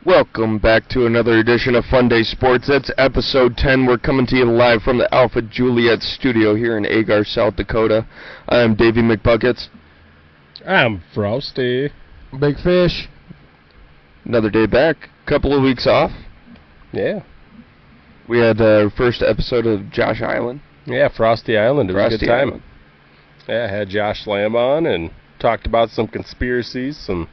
Welcome back to another edition of Fundayz Sports. That's episode 10. We're coming to you live from the Alpha Juliet studio here in Agar, South Dakota. I'm Davey McBuckets. I'm Frosty. Big Fish. Another day back. Couple of weeks off. Yeah. We had our first episode of Josh Island. Yeah, Frosty Island. It was a good time. Island. Yeah, I had Josh Lamb on and talked about some conspiracies, some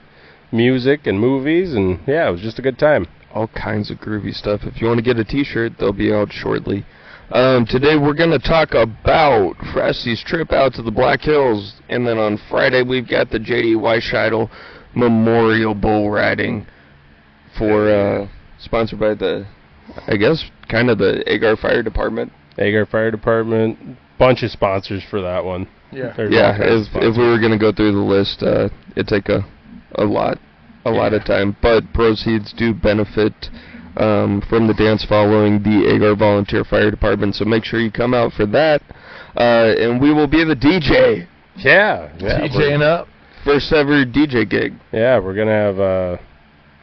music and movies, and yeah, it was just a good time. All kinds of groovy stuff. If you want to get a t-shirt, they'll be out shortly. Today we're going to talk about Frosty's trip out to the Black Hills, and then on Friday we've got the J.D. Weisheitel Memorial Bull Riding for sponsored by the, I guess, kind of the Agar Fire Department. Agar Fire Department, bunch of sponsors for that one. Yeah, if we were going to go through the list, it'd take a lot of time, but proceeds do benefit from the dance following the Agar Volunteer Fire Department, so make sure you come out for that, and we will be the DJ. Yeah, DJing up. First ever DJ gig. Yeah, we're going to have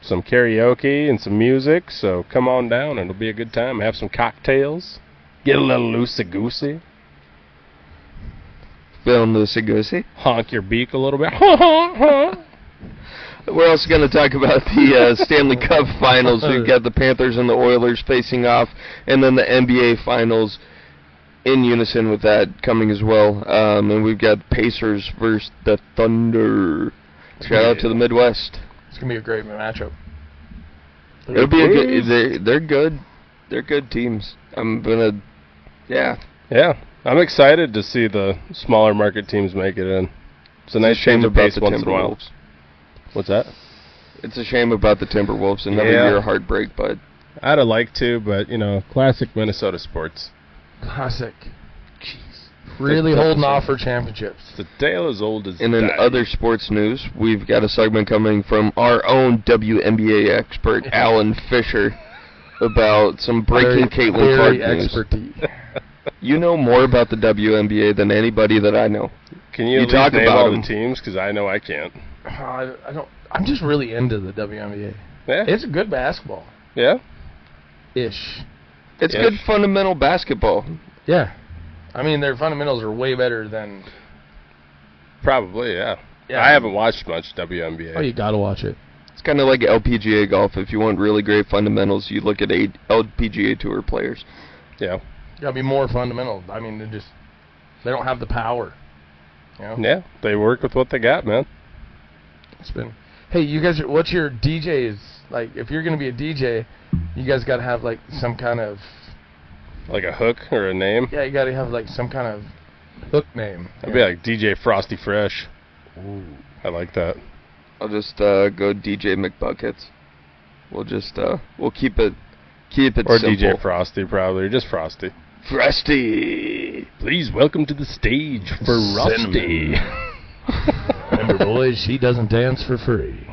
some karaoke and some music, so come on down and it'll be a good time. Have some cocktails, get a little loosey-goosey. Feeling loosey-goosey. Honk your beak a little bit. We're also going to talk about the Stanley Cup Finals. We've got the Panthers and the Oilers facing off, and then the NBA Finals in unison with that coming as well. And we've got Pacers versus the Thunder. Shout out to the Midwest. It's going to be a great matchup. It'll be a good. They're good. They're good teams. Yeah. I'm excited to see the smaller market teams make it in. It's a nice change of pace once in a while. What's that? It's a shame about the Timberwolves. Another year of heartbreak, but I'd have liked to, but, classic Minnesota sports. Classic. Jeez. Really holding off for championships. It's a tale as old as And in other sports news, we've got a segment coming from our own WNBA expert, Alan Fisher, about some breaking Caitlin Clark news. Expertise. You know more about the WNBA than anybody that I know. Can you talk name about all them? The teams? Because I know I can't. I don't. I'm just really into the WNBA. Yeah. It's good basketball. Yeah. Ish. It's good fundamental basketball. Yeah. I mean, their fundamentals are way better than. Probably, yeah. I haven't watched much WNBA. Oh, you gotta watch it. It's kind of like LPGA golf. If you want really great fundamentals, you look at LPGA Tour players. Yeah. Gotta be more fundamental. I mean, they don't have the power. Yeah, they work with what they got, man. Hey, you guys, what's your DJ's, like, if you're going to be a DJ, you guys got to have, like, some kind of... Like a hook or a name? Yeah, you got to have, like, some kind of hook name. I'd be like DJ Frosty Fresh. Ooh. I like that. I'll just go DJ McBuckets. We'll just, we'll keep it or simple. DJ Frosty, probably, or just Frosty. Frosty! Please welcome to the stage, Frosty. Remember, boys, she doesn't dance for free.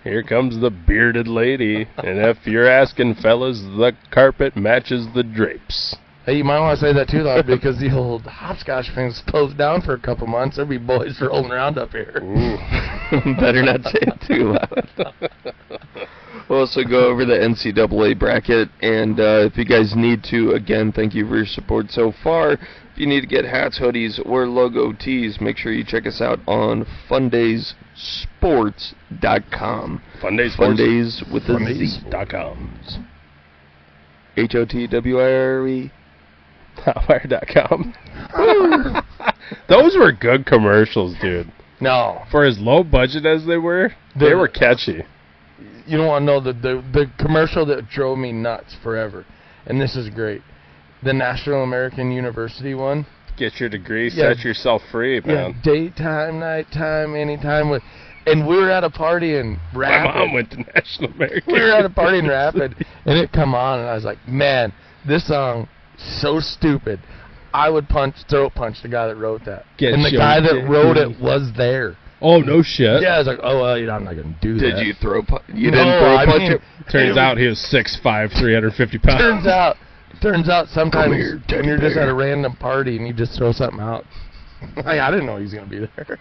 Here comes the bearded lady, and if you're asking, fellas, the carpet matches the drapes. Hey, you might want to say that too loud because the old hopscotch thing's closed down for a couple months. There'll be boys rolling around up here. Ooh. Better not say it too loud. We'll also go over the NCAA bracket, and if you guys need to, again, thank you for your support so far. If you need to get hats, hoodies, or logo tees, make sure you check us out on fundayzsports.com. Fundayz Sports. Fundayz with a Z. .com. HOTWIRE. Hotwire.com. Those were good commercials, dude. No. For as low budget as they were catchy. You don't want to know the commercial that drove me nuts forever, and this is great. The National American University one. Get your degree, set yourself free, man. Yeah, daytime, nighttime, anytime. And we were at a party in Rapid. My mom went to National American. We were at a party in Rapid, and it come on, and I was like, man, this song so stupid. I would throat punch the guy that wrote that. And the guy that wrote it was there. Oh, no shit. Yeah, I was like, oh, well, I'm not going to do that. Did you throw punch? You didn't throw punch him? Turns out he was 6'5", 350 pounds. Turns out sometimes when you're just at a random party and you just throw something out. I didn't know he was going to be there.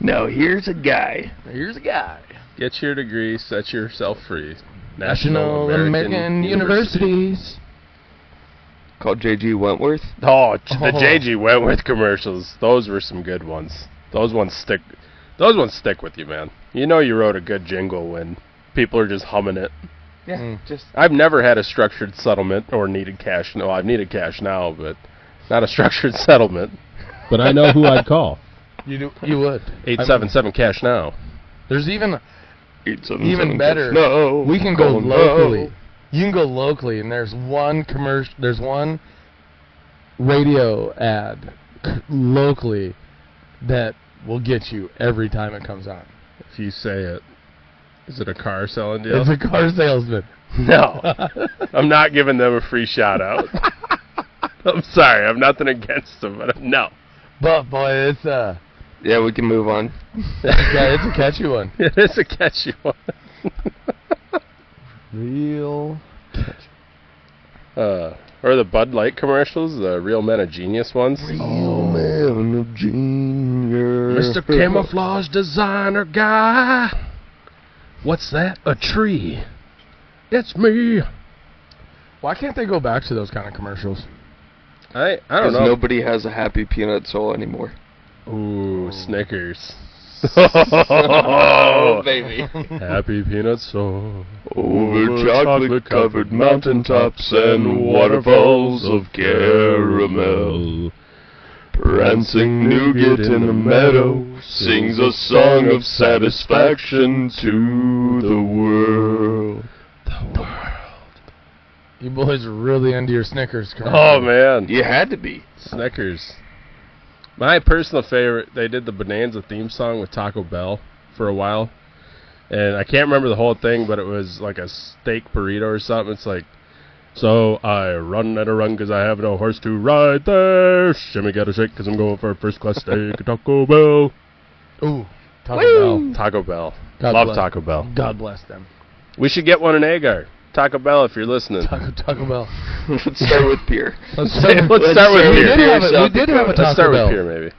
Now here's a guy. Get your degree, set yourself free. National American Universities. Called J.G. Wentworth. Oh, the J.G. Wentworth commercials. Those were some good ones. Those ones stick with you, man. You know you wrote a good jingle when people are just humming it. Yeah. I've never had a structured settlement or needed cash. No, I've needed cash now, but not a structured settlement. But I know who I'd call. You would. 877 cash now. There's even 877 better. No. We can go locally. You can go locally, and there's one commercial. There's one radio ad locally that will get you every time it comes on. If you say it. Is it a car selling deal? It's a car salesman. No. I'm not giving them a free shout out. I'm sorry. I'm nothing against them, but no. But boy, it's Yeah, we can move on. yeah, it's a catchy one. It is a catchy one. Real catchy. Or the Bud Light commercials, the Real Men of Genius ones. Real Man of Genius. Mr. Camouflage Designer Guy. What's that? A tree. It's me. Why can't they go back to those kind of commercials? I don't know. Nobody has a happy peanut soul anymore. Ooh, Snickers. Oh, baby. Happy peanut soul. Over chocolate-covered mountaintops and waterfalls of caramel. Prancing nougat in the meadow sings a song of satisfaction to the world. You boys are really into your Snickers commercial. Oh, man. You had to be. Snickers. My personal favorite, they did the Bonanza theme song with Taco Bell for a while. And I can't remember the whole thing, but it was like a steak burrito or something. It's like, so I run and a run because I have no horse to ride there. Shimmy got a shake because I'm going for a first class steak at Taco Bell. Ooh, Taco Bell. Taco Bell. God Love bless. Taco Bell. God bless them. We should get one in Agar. Taco Bell, if you're listening. Taco Bell. Let's start with Pierre. Let's start with Pierre. We did have a Let's Taco start Bell. with Pierre, maybe.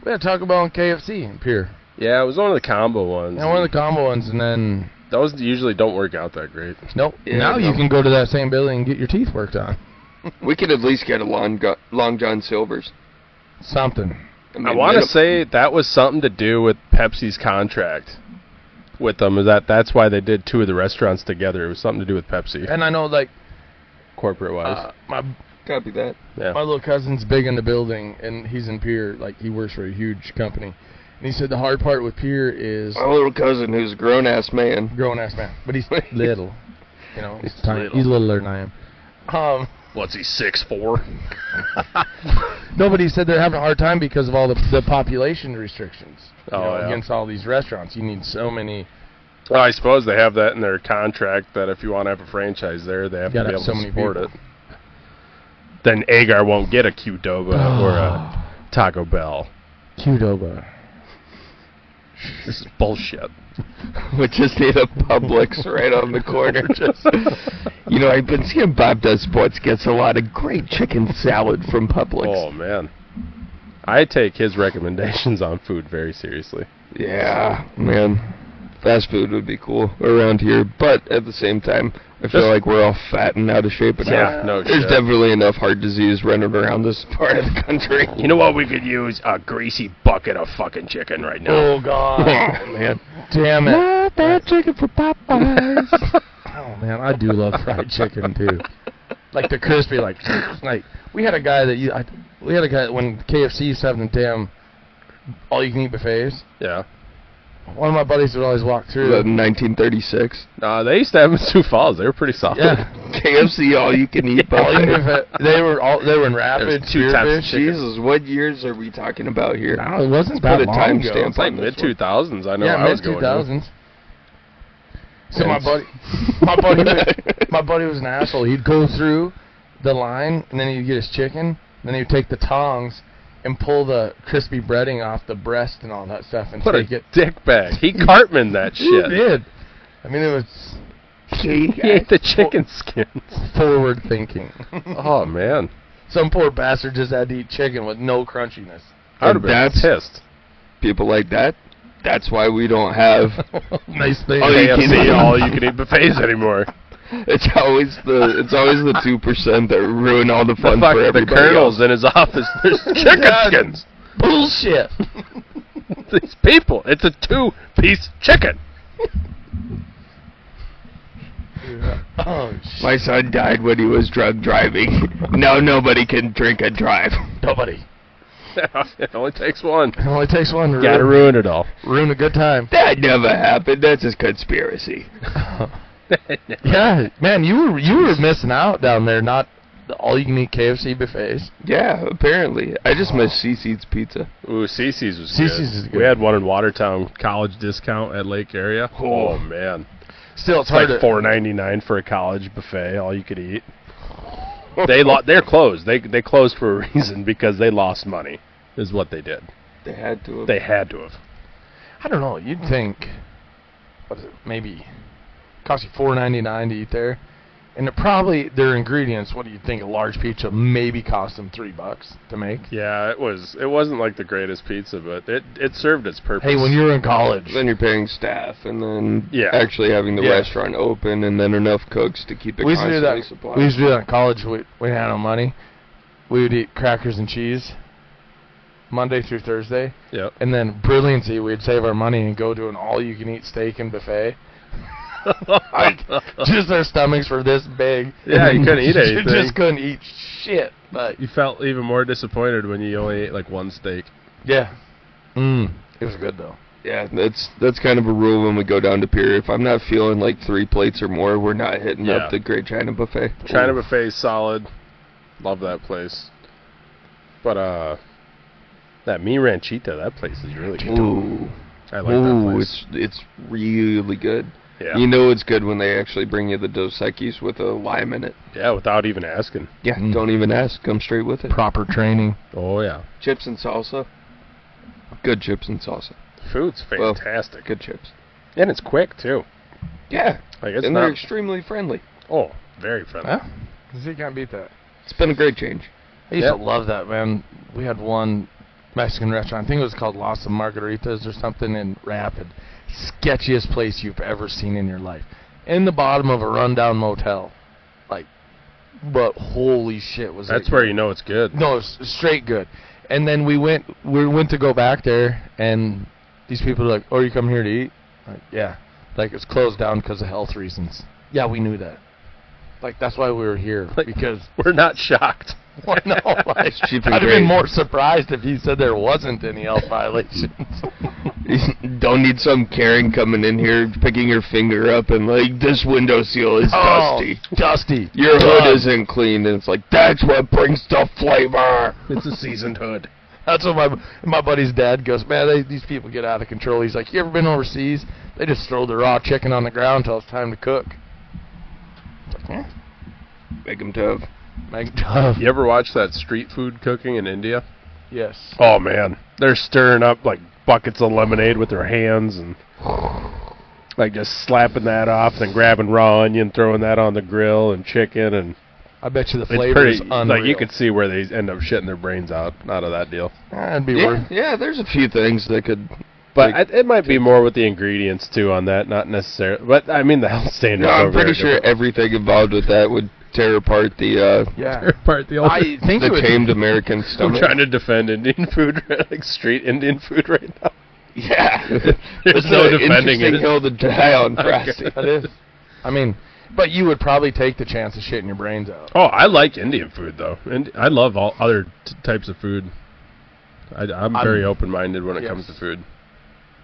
We had Taco Bell and KFC in Pierre. Yeah, it was one of the combo ones. Yeah, one of the combo ones, and then... Those usually don't work out that great. Nope. Yeah, now you can go to that same building and get your teeth worked on. We could at least get a Long John Silver's. Something. I want to say that was something to do with Pepsi's contract with them. Is that's why they did two of the restaurants together. It was something to do with Pepsi, And I know, like, corporate-wise. Copy that. Yeah. my little cousin's big in the building, and he's in Pierre. Like, he works for a huge company. And he said the hard part with Pierre is... My little cousin, who's a grown-ass man. Grown-ass man. But he's little. You know, he's little. He's littler than I am. What's he, 6'4"? No, but he said they're having a hard time because of all the population restrictions. You know, Yeah. against all these restaurants. You need so many... Well, I suppose they have that in their contract that if you want to have a franchise there, they have to be able to support it. Then Agar won't get a Qdoba or a Taco Bell. Qdoba. This is bullshit. We just need a Publix right on the corner. You know, I've been seeing Bob Does Sports gets a lot of great chicken salad from Publix. Oh, man. I take his recommendations on food very seriously. Yeah, man. Fast food would be cool around here, but at the same time, I feel like we're all fat and out of shape. And there's definitely enough heart disease running around this part of the country. You know what we could use? A greasy bucket of fucking chicken right now. Oh, God. Oh, man. Damn it. Not that chicken for Popeyes. Oh, man, I do love fried chicken, too. Like the crispy, like we had a guy when KFC used to have them damn all-you-can-eat buffets. Yeah. One of my buddies would always walk through. 1936. They used to have them in Sioux Falls. They were pretty solid. Yeah. KFC all-you-can-eat buffet. They were in Rapid. Two types of chicken. Jesus, what years are we talking about here? No, it wasn't Let's that put a long ago. timestamp It's like on this one. mid-2000s. I know I was going mid-2000s. So my buddy was an asshole. He'd go through the line, and then he'd get his chicken, and then he'd take the tongs and pull the crispy breading off the breast and all that stuff and take it. Dick bag. He Cartman that shit. He did. I mean, it was... He ate the chicken skins. Forward thinking. Oh, man. Some poor bastard just had to eat chicken with no crunchiness. I would have been pissed. People like that That's why we don't have Nice thing. all you can eat buffets anymore. It's always the 2% that ruin all the fun for The everybody colonel's else. in his office. There's chicken skins. Bullshit. These people. It's a 2-piece chicken. Oh, shit. My son died when he was drunk driving. Now nobody can drink and drive. Nobody. It only takes one. It only takes one to Gotta ruin it all. ruin a good time. That never happened. That's a conspiracy. Yeah, man, you were missing out down there. Not the all-you-can-eat KFC buffets. Yeah, apparently. I just miss CC's Pizza. Ooh, CC's was CC's good. is good. We had one in Watertown, college discount at Lake Area. Oh man, Still, it's it's like hard to. $4.99 for a college buffet, all you could eat. They're closed. They closed for a reason because they lost money. Is what they did. They had to have. They had to have. I don't know. You'd think, what is it? Maybe cost you $4.99 to eat there, and it probably their ingredients. What do you think? A large pizza maybe cost them $3 to make. Yeah, it wasn't like the greatest pizza, but it served its purpose. Hey, when you were in college, Then you're paying staff, and then Yeah. actually having the Yeah. restaurant open, and then enough cooks to keep it we used to do constantly that. supplied. We used to do that in college. We had no money. We would eat crackers and cheese Monday through Thursday, Yep. and then brilliancy, we'd save our money and go to an all-you-can-eat steak and buffet. Like, just our stomachs were this big. Yeah, you couldn't eat You anything. just couldn't eat shit. But You felt even more disappointed when you only ate like one steak. yeah, it was good though. Yeah, that's kind of a rule when we go down to Pier. If I'm not feeling like 3 plates or more, we're not hitting Yeah. up the Great China Buffet. China Ooh. buffet is solid. Love that place. But that Mi Ranchita, that place is really good. Ooh, I like that ooh, place. it's really good. Yeah. You know it's good when they actually bring you the Dos Equis with a lime in it. Yeah, without even asking. Yeah, don't even ask. Come straight with it. Proper training. Oh yeah. Chips and salsa. Good chips and salsa. Food's Well, fantastic. Good chips. And it's quick too. Yeah, Like it's and they're not extremely friendly. very friendly. Huh? You can't beat that. It's been a great change. I used Yep. to love that, man. We had one Mexican restaurant. I think it was called Los Margaritas or something in Rapid. Sketchiest place you've ever seen in your life. In the bottom of a rundown motel. Like, but holy shit was That's it where good. you know it's good. No, it's straight good. And then we went to go back there, and these people are like, "Oh, you come here to eat?" Like, yeah. Like, it's closed down because of health reasons. Yeah, we knew that. Like, that's why we were here, Like, because We're not shocked. well, no, like, It's cheap and I'd have great. been more surprised if he said there wasn't any health violations. Don't need some Karen coming in here, picking her finger up and like, this window seal is dusty. Dusty. Your hood isn't clean, and it's like, that's what brings the flavor. It's a seasoned hood. That's what my buddy's dad goes, man, these people get out of control. He's like, you ever been overseas? They just throw the raw chicken on the ground until it's time to cook. It's like, eh, Make them tough. make it tough. You ever watch that street food cooking in India? Yes. Oh man, they're stirring up like buckets of lemonade with their hands and like just slapping that off, then grabbing raw onion, throwing that on the grill and chicken, and I bet you the it's flavor pretty. is unreal. Like you could see where they end up shitting their brains out of that deal. That'd be Yeah, worth. yeah, there's a few things that could... But like, it might be more with the ingredients too on that, not necessarily. But I mean the health standards. no, I'm over there pretty are sure different. everything involved with that would tear apart the Yeah. Part the old. I think the it would. tamed American I'm stomach. trying to defend Indian food, like street Indian food right now. Yeah. There's It's no an defending interesting it. hill to die on, Frosty. That is. I mean, but you would probably take the chance of shitting your brains out. Oh, I like Indian food though, and I love all other types of food. I'm very open-minded when it yes. comes to food.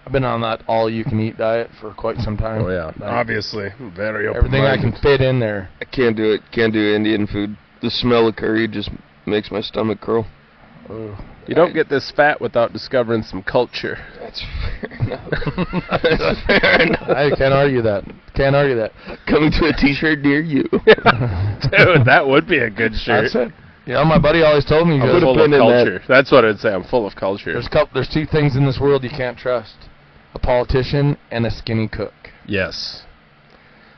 I've been on that all-you-can-eat diet for quite some time. Oh yeah, Like, obviously, very open-minded. everything I can fit in there. I can't do it. Can't do Indian food. The smell of curry just makes my stomach curl. Ugh. You don't get this fat without discovering some culture. That's fair enough. That's fair enough. I can't argue that. Can't argue that. Coming to a T-shirt near you. Dude, that would be a good shirt. That's it. You know, my buddy always told me, he I'm goes, full put of in that. culture. That's what I'd say. I'm full of culture. there's two things in this world you can't trust: a politician and a skinny cook. Yes.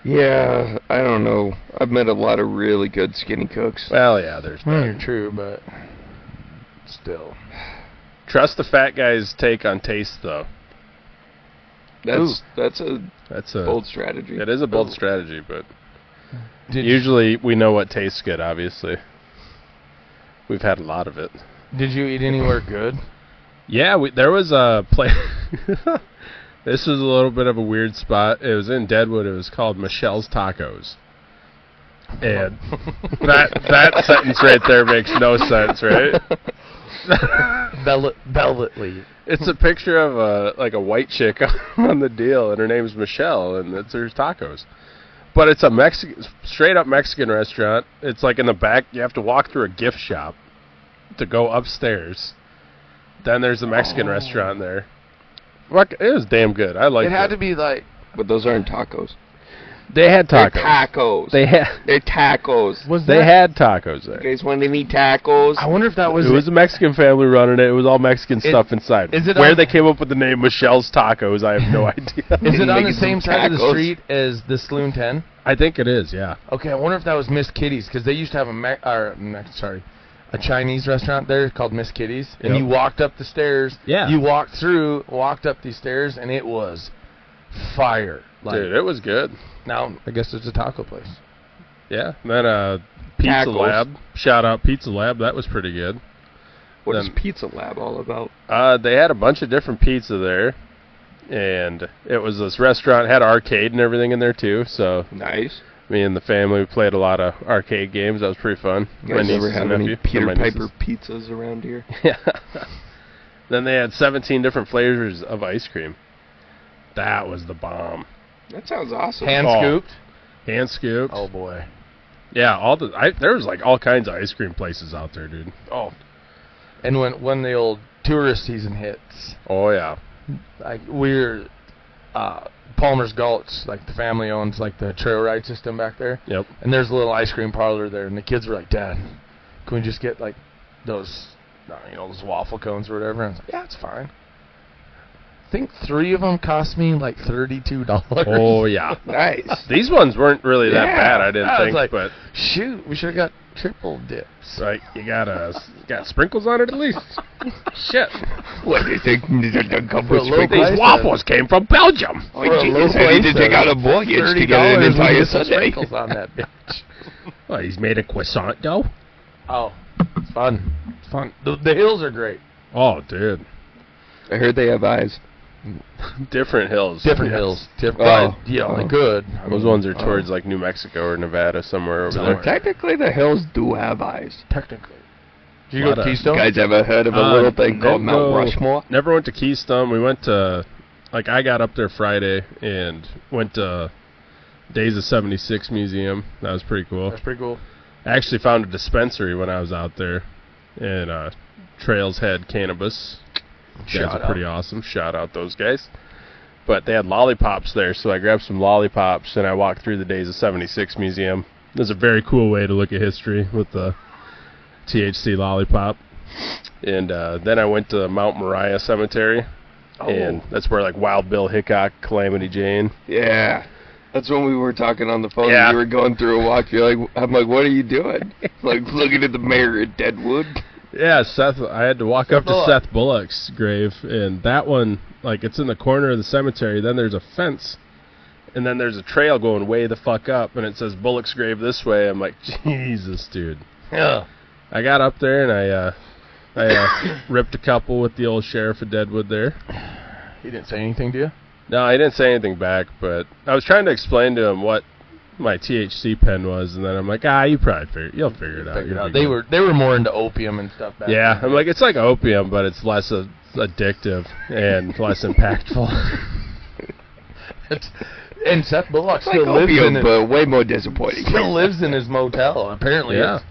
Yeah, I don't know. I've met a lot of really good skinny cooks. Well, yeah. There's that. You're true, but still. Trust the fat guy's take on taste, though. That's a bold strategy. It is a bold strategy, but Did usually we know what tastes good. Obviously, we've had a lot of it. Did you eat anywhere good? Yeah, there was a place. This was a little bit of a weird spot. It was in Deadwood. It was called Michelle's Tacos. And that sentence right there makes no sense, right? Velvetly. It's a picture of a white chick on the deal, and her name's Michelle, and it's her tacos. But it's a straight up Mexican restaurant. It's like in the back. You have to walk through a gift shop to go upstairs. Then there's a Mexican restaurant there. It was damn good. I liked it. It had to be like. But those aren't tacos. They had tacos. They're tacos. They're tacos. They had tacos there. You guys want any tacos? I wonder if that was. It was a Mexican family running it. It was all Mexican stuff inside. Is it where they came up with the name Michelle's Tacos? I have no idea. Is it on the Making same some side of the tacos. street as the Saloon 10? I think it is. Yeah. Okay, I wonder if that was Miss Kitty's because they used to have a Chinese restaurant there called Miss Kitty's, and Yep. you walked up the stairs. Yeah. You walked up these stairs, and it was fire. Like, Dude, it was good. now I guess it's a taco place. Yeah. And then Pizza Tacos. Lab. Shout out Pizza Lab. That was pretty good. What is Then- Pizza Lab all about? They had a bunch of different pizza there, and it was this restaurant had arcade and everything in there too. So Nice. me and the family played a lot of arcade games. That was pretty fun. You guys ever nieces have and any nephew- Peter my nieces. Piper pizzas around here? Yeah. Then they had 17 different flavors of ice cream. That was the bomb. That sounds awesome. Hand Oh. scooped. Hand scooped. Oh boy. Yeah, there was like all kinds of ice cream places out there, dude. Oh. And when the old tourist season hits, Oh yeah. like we're Palmer's Gulch, like the family owns like the trail ride system back there. Yep. And there's a little ice cream parlor there, and the kids were like, "Dad, can we just get like those, those waffle cones or whatever?" And I was like, "Yeah, it's fine." I think 3 of them cost me like $32. Oh yeah. Nice. These ones weren't really that Yeah. bad, I didn't I was think, like, but shoot, we should have got triple dips. like you got sprinkles on it at least. Shit. What do you think? Come For a with low sprinkles? price, These waffles came from Belgium. Oh, For a Jesus, low I need to price, take out a mortgage to get an $30 entire with some Sunday. sprinkles on that bitch. Oh, he's made a croissant dough. Oh, it's fun. It's fun. The hills are great. Oh, dude. I heard they have eyes. Different hills. Different Yes. hills. Oh. Yeah, they're Oh. good. I Those mean, ones are towards like New Mexico or Nevada, somewhere over Somewhere. there. Technically, the hills do have eyes. technically. Did you go Lot to of Keystone? You guys ever heard of a little thing called Mount no. Rushmore? Never went to Keystone. We went to, like, I got up there Friday and went to Days of 76 Museum. That was pretty cool. That's pretty cool. I actually found a dispensary when I was out there, and Trails had cannabis. Guys Shout are out. pretty awesome. Shout out those guys. But they had lollipops there, so I grabbed some lollipops and I walked through the Days of 76 Museum. It was a very cool way to look at history with the THC lollipop. And then I went to Mount Moriah Cemetery, and that's where like Wild Bill Hickok, Calamity Jane. Yeah. That's when we were talking on the phone. Yeah. You were going through a walk. You're like, I'm like, what are you doing? Like looking at the mayor at Deadwood. Yeah, Seth. I had to walk up to Bullock. Seth Bullock's grave, and that one, like, it's in the corner of the cemetery. Then there's a fence, and then there's a trail going way the fuck up, and it says Bullock's grave this way. I'm like, Jesus, dude. Yeah. I got up there and I ripped a couple with the old sheriff of Deadwood there. He didn't say anything to you? No, I didn't say anything back, but I was trying to explain to him what my THC pen was, and then I'm like, you'll figure it out. Figured You'll out. be They were more into opium and stuff back Yeah, then. I'm like, it's like opium, but it's less addictive and less impactful. And Seth Bullock It's like still lives opium, in but way more disappointing. still lives in his motel. Apparently, Yeah. it's-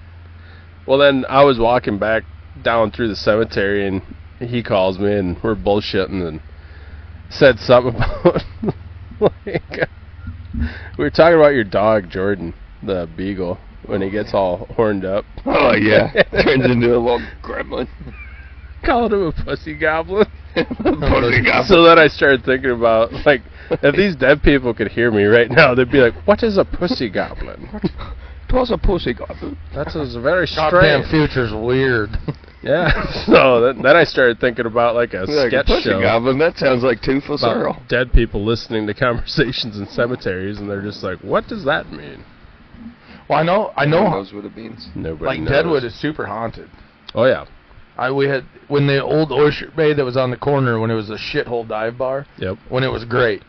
Well, then I was walking back down through the cemetery, and he calls me, and we're bullshitting, and said something about, like, we were talking about your dog, Jordan, the beagle, when he gets all horned up. Oh, yeah. Turns into a little gremlin. Calling him a pussy goblin. Pussy goblin. So then I started thinking about, like, if these dead people could hear me right now, they'd be like, what is a pussy goblin? 'Twas a pussy goblin. That was very Goddamn strange. future's weird. Yeah. So then I started thinking about like a Like a sketch pussy show goblin. That sounds like Toothless Earl. about dead people listening to conversations in cemeteries, and they're just like, "What does that mean?" Well, I know. No one knows what it means. Nobody Like knows. Deadwood is super haunted. Oh yeah. We had when the old Orchard Bay that was on the corner when it was a shithole dive bar. Yep. When it was great,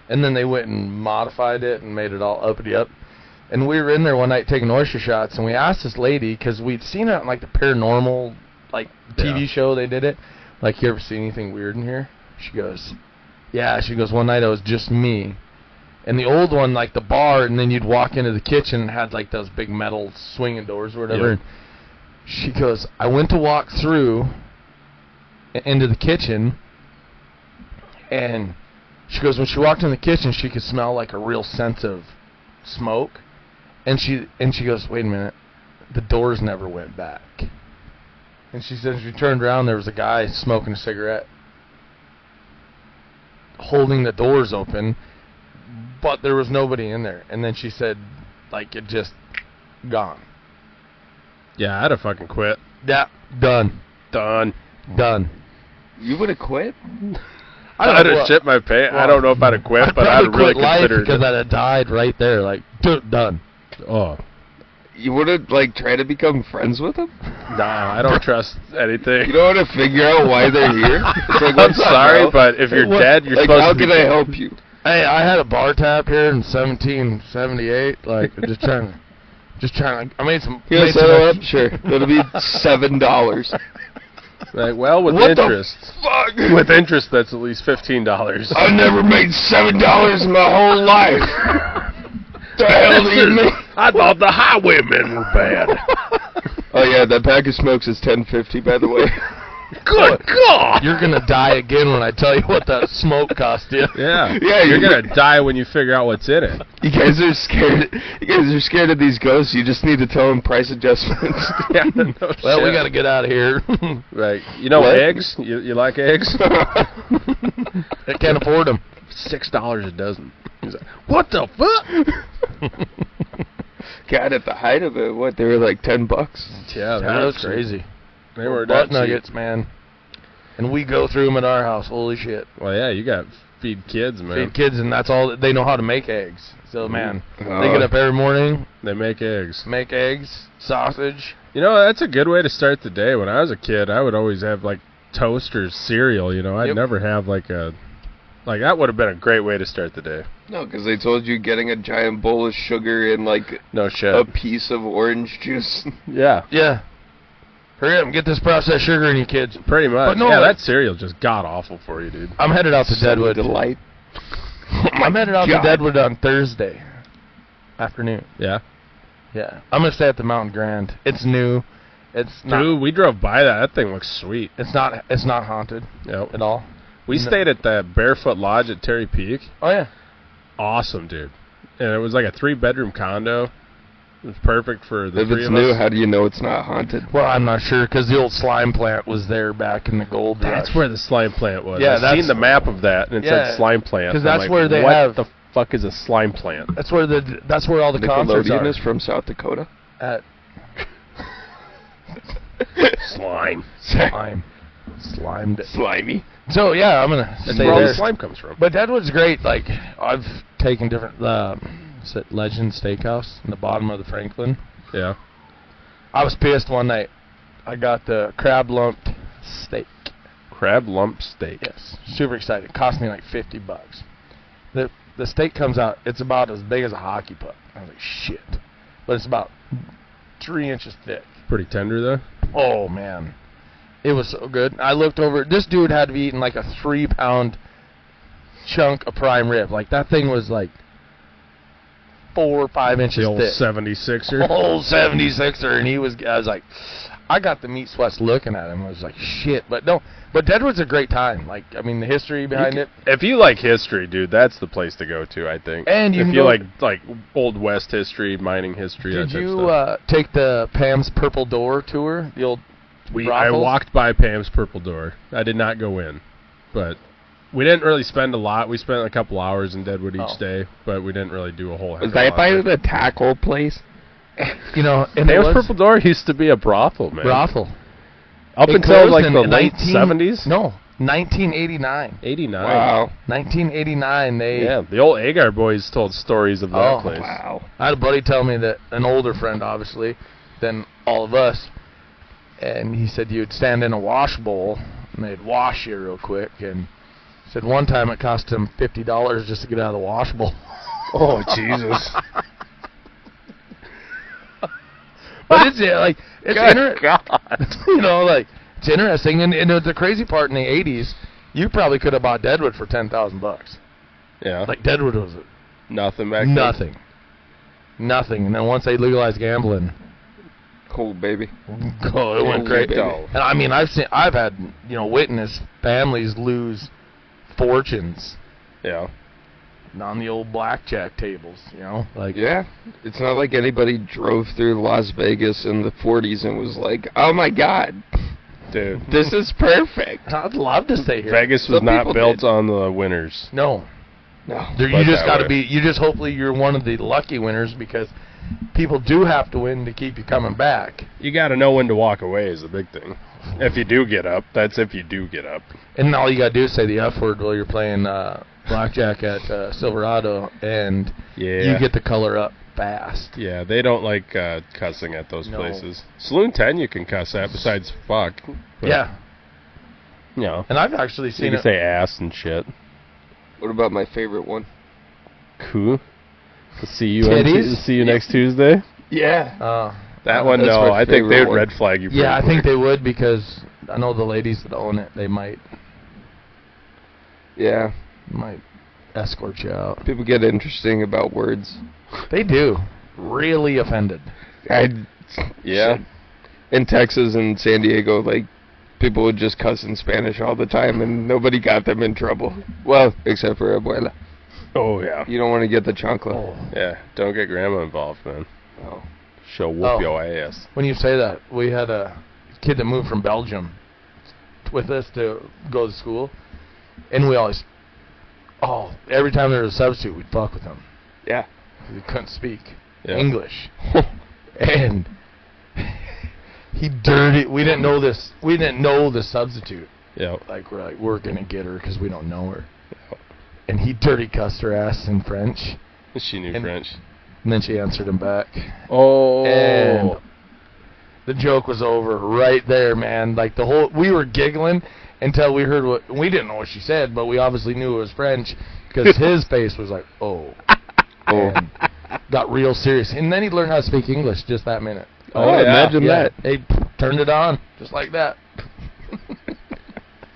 and then they went and modified it and made it all uppity up. And we were in there one night taking oyster shots, and we asked this lady because we'd seen it on like the paranormal like TV Yeah. show. They did it. Like, you ever see anything weird in here? She goes, yeah. She goes, one night it was just me. And the old one, like the bar, and then you'd walk into the kitchen and had like those big metal swinging doors or whatever. Yep. And she goes, I went to walk through into the kitchen, and she goes, when she walked in the kitchen, she could smell like a real sense of smoke. And she goes, wait a minute, the doors never went back. And she said she turned around, there was a guy smoking a cigarette, holding the doors open, but there was nobody in there. And then she said, like, it just gone. Yeah, I'd have fucking quit. Yeah, done. Done. You would have quit? I'd have shit my pants. I don't know if I'd have quit, but I'd have really considered because it. I'd have died right there, like, done. Oh. You would have, like, tried to become friends with them? Nah, I don't trust anything. You don't want to figure out why they're here? It's like, I'm what's up, sorry, bro? but if you're dead, you're Like, supposed how to be can I dead. help you? Hey, I had a bar tab here in 1778. Like, just trying to. I made some. You made set some it up? extra- Sure. It'll be $7. Like, well, with What interest. the fuck? With interest, that's at least $15. I've never made $7 in my whole life. The hell do you mean? I thought the highwaymen were bad. Oh yeah, that pack of smokes is $10.50, by the way. Good God! You're gonna die again when I tell you what that smoke cost you. Yeah, Yeah, you're you- gonna die when you figure out what's in it. You guys are scared. You guys are scared of these ghosts. You just need to tell them price adjustments. Yeah, no Well, we shit. gotta get out of here. Like, you know, What? eggs? You like eggs? I can't afford them. $6 a dozen. He's like, what the fuck? God, at the height of it, what, they were like $10? Yeah, That was crazy. They were Butt not cheap. nuggets, man. And we go through them at our house. Holy shit. Well, yeah, you got feed kids, man. Feed kids, and that's all. They know how to make eggs. So, man, Oh. they get up every morning, They make eggs. make eggs, sausage. You know, that's a good way to start the day. When I was a kid, I would always have, like, toast or cereal, you know. I'd Yep. never have, like, a... Like, that would have been a great way to start the day. No, because they told you getting a giant bowl of sugar and like No shit. a piece of orange juice. Yeah, Yeah. Hurry up and get this processed sugar in you kids. pretty much. But no, yeah, like- that cereal just god-awful for you, dude. I'm headed out to Deadwood. Delight. I'm headed out God. to Deadwood on Thursday afternoon. Yeah. Yeah. I'm going to stay at the Mountain Grand. It's new. It's not Dude, we drove by that. That thing looks sweet. it's not haunted Yep. at all. We No. stayed at the Barefoot Lodge at Terry Peak. Oh yeah. Awesome, dude. And it was like a 3-bedroom condo. It was perfect for the If three it's of new, us. how do you know it's not haunted? Well, I'm not sure because the old slime plant was there back in the gold That's rush. where the slime plant was. Yeah, I've that's- seen the map of that, and it Yeah, said slime plant. 'cause I'm that's like, where they what have- the fuck is a slime plant? That's where all the concerts Nickelodeon are. is from South Dakota. At Slime. slime. Slimed. Slimy. So yeah, I'm gonna That's stay where all there. the slime comes from. But Deadwood's great. Like I've taken different. Is it Legend Steakhouse in the bottom of the Franklin? Yeah. I was pissed one night. I got the crab lumped steak. Crab lump steak. Yes, super excited. It cost me like $50. The steak comes out. It's about as big as a hockey puck. I was like, shit. But it's about 3 inches thick. Pretty tender, though. Oh man, it was so good. I looked over. This dude had to be eating like a 3-pound chunk of prime rib. Like that thing was like 4 or 5 inches The old thick. 76er. Old 76er, and I was like, I got the meat sweats looking at him. I was like, shit. But no, but Deadwood's a great time. Like, I mean, the history behind it. If you like history, dude, that's the place to go to, I think. And you if can you go- like Old West history, mining history, Did that type you of stuff. take the Pam's Purple Door tour? The old I brothels? walked by Pam's Purple Door. I did not go in, but we didn't really spend a lot. We spent a couple hours in Deadwood each Oh. day, but we didn't really do a whole. Is heck of a that lot by there. the tackle place? You know, and Sam's Purple Door used to be a brothel, man. brothel. Up It until closed like in the late 19 '70s. No, 1989. 89. Wow. 1989. They. Yeah, the old Agar boys told stories of that Oh, place. Wow. I had a buddy tell me that an older friend, obviously, than all of us, and he said you'd stand in a wash bowl and they'd wash you real quick, and he said one time it cost him $50 just to get out of the wash bowl. Oh, Jesus. But it's like it's Good God. you know, like it's interesting, and the crazy part in the '80s, you probably could have bought Deadwood for $10,000. Yeah. Like Deadwood was Nothing back then. nothing, and then once they legalized gambling, Cool, baby. oh, it went great. baby. And I mean, I've had witnessed families lose fortunes Yeah. on the old blackjack tables. Like Yeah. It's not like anybody drove through Las Vegas in the 40s and was like, oh my God, Dude. this is perfect. I'd love to stay here. Vegas was Some not people built did. on the winners. No, No. you Put just that got to way. be. You just hopefully you're one of the lucky winners because people do have to win to keep you coming back. You got to know when to walk away is the big thing. If you do get up, that's if you do get up. And all you got to do is say the F word while you're playing blackjack at Silverado, and Yeah. you get the color up fast. Yeah, they don't like cussing at those No. places. Saloon 10 you can cuss at besides fuck. But, Yeah, You know, and I've actually you seen can it. say ass and shit. What about my favorite one? Cool. See you Titties? see you next Tuesday. Yeah. That one, That's no. my I think favorite they would one. red flag you. Yeah, I pretty think quick. they would because I know the ladies that own it. They might Yeah. escort you out. People get interesting about words. They do. Really offended. Yeah. In Texas and San Diego, like, people would just cuss in Spanish all the time, and nobody got them in trouble. Well, except for Abuela. Oh yeah. You don't want to get the chancla. Oh. Yeah. Don't get grandma involved, man. Oh. She'll whoop Oh. your ass. When you say that, we had a kid that moved from Belgium with us to go to school, and we always, every time there was a substitute, we'd fuck with him. Yeah. He couldn't speak Yeah. English, and he dirty. We didn't know this. We didn't know the substitute. Yeah. Like we're gonna get her because we don't know her. And he dirty cussed her ass in French, She knew And- French. and then she answered him back. Oh. And the joke was over right there, man. Like we were giggling until we heard we didn't know what she said, but we obviously knew it was French because his face was like, oh, and got real serious. And then he learned how to speak English just that minute. Oh, yeah. imagine that. He turned it on just like that.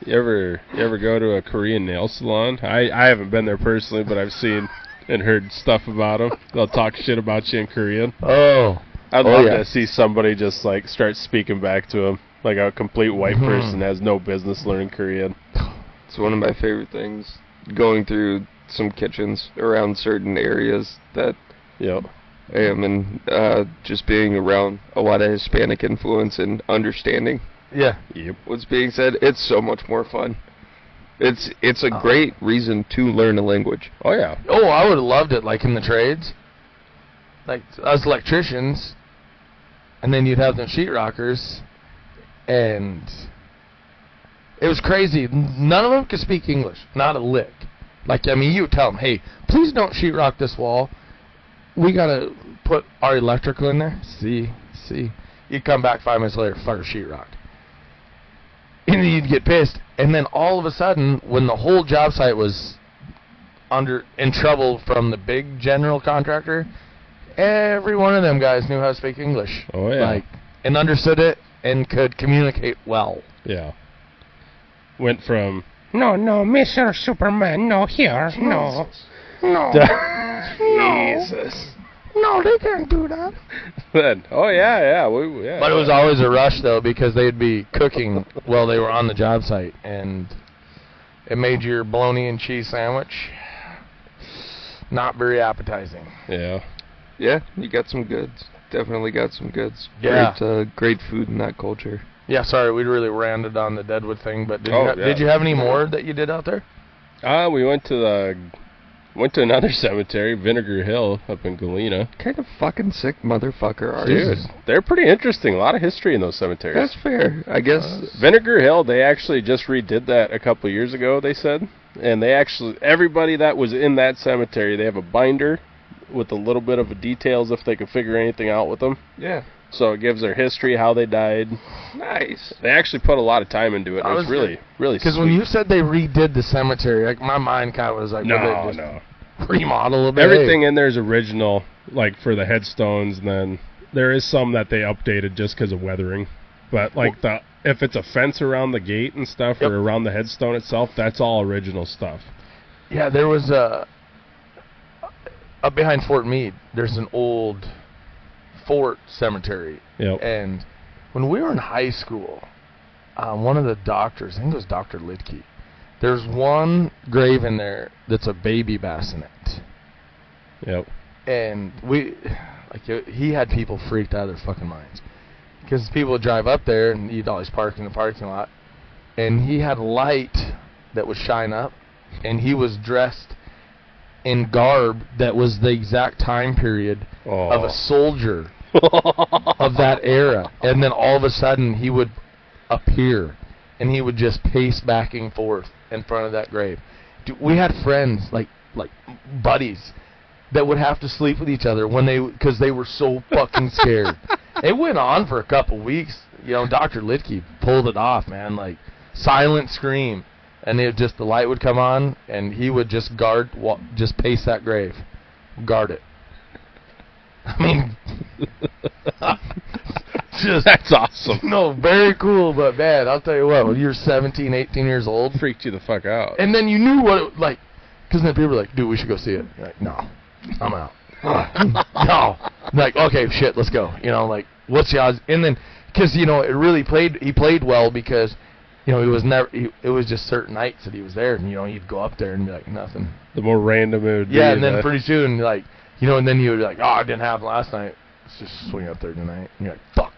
You ever go to a Korean nail salon? I haven't been there personally, but I've seen and heard stuff about them. They'll talk shit about you in Korean. Oh, I'd Oh, love yeah. to see somebody just like start speaking back to them, like a complete white Mhm. person has no business learning Korean. It's one of my favorite things. Going through some kitchens around certain areas that Yep. I am in, just being around a lot of Hispanic influence and understanding yeah. Yep. what's being said. It's so much more fun. It's a great reason to learn a language. Oh yeah. Oh, I would have loved it, like in the trades. Like us electricians, and then you'd have them sheetrockers, and it was crazy. None of them could speak English, not a lick. Like, I mean, you would tell them, hey, please don't sheetrock this wall. We gotta put our electrical in there. See. You'd come back 5 minutes later, fucker sheetrocked. And then you'd get pissed, and then all of a sudden, when the whole job site was in trouble from the big general contractor, every one of them guys knew how to speak English. Oh yeah. And understood it and could communicate well. Yeah. Went from no, Mr. Superman, no here, no. Jesus. No, they can't do that. Then, oh yeah. But it was always a rush, though, because they'd be cooking while they were on the job site, and it made your bologna and cheese sandwich not very appetizing. Yeah. Yeah, you got some goods. Definitely got some goods. Yeah. Great food in that culture. Yeah, sorry, we really ranted on the Deadwood thing, but Oh, yeah. did you have any more that you did out there? We went to the Went to another cemetery, Vinegar Hill, up in Galena. Kind of fucking sick motherfucker are you? Dude, they're pretty interesting. A lot of history in those cemeteries. That's fair. I guess. Vinegar Hill, they actually just redid that a couple of years ago, they said. And they actually, everybody that was in that cemetery, they have a binder with a little bit of details if they could figure anything out with them. Yeah. So it gives their history, how they died. Nice. They actually put a lot of time into it. It was really, really sweet. Because when you said they redid the cemetery, like my mind kind of was like, no, remodel a bit. Everything in there is original, like for the headstones, and then there is some that they updated just because of weathering. But like if it's a fence around the gate and stuff, or around the headstone itself, that's all original stuff. Yeah, there was up behind Fort Meade. There's an old fort cemetery. Yep. And when we were in high school, one of the doctors, I think it was Dr. Lidke, there's one grave in there that's a baby bassinet. Yep. And he had people freaked out of their fucking minds. Because people would drive up there and you'd always park in the parking lot. And he had light that would shine up. And he was dressed in garb that was the exact time period of a soldier of that era. And then all of a sudden he would appear and he would just pace back and forth in front of that grave. Dude, we had friends, like buddies, that would have to sleep with each other because they were so fucking scared. It went on for a couple weeks. You know, Dr. Lidke pulled it off, man. Like, silent scream. And the light would come on, and he would just just pace that grave. Guard it. I mean, that's awesome. No, very cool, but man, I'll tell you what, when you're 17, 18 years old. Freaked you the fuck out. And then you knew what it, like, because then people were like, dude, we should go see it. You're like, no, I'm out. No. Like, okay, shit, let's go. You know, like, what's the odds? And then, because, you know, he played well because, you know, it was just certain nights that he was there, and, you know, you'd go up there and be like, nothing. The more random it would be. Yeah, and then pretty soon, like, you know, and then you would be like, oh, it didn't happen last night. Let's just swing up there tonight. And you're like, fuck.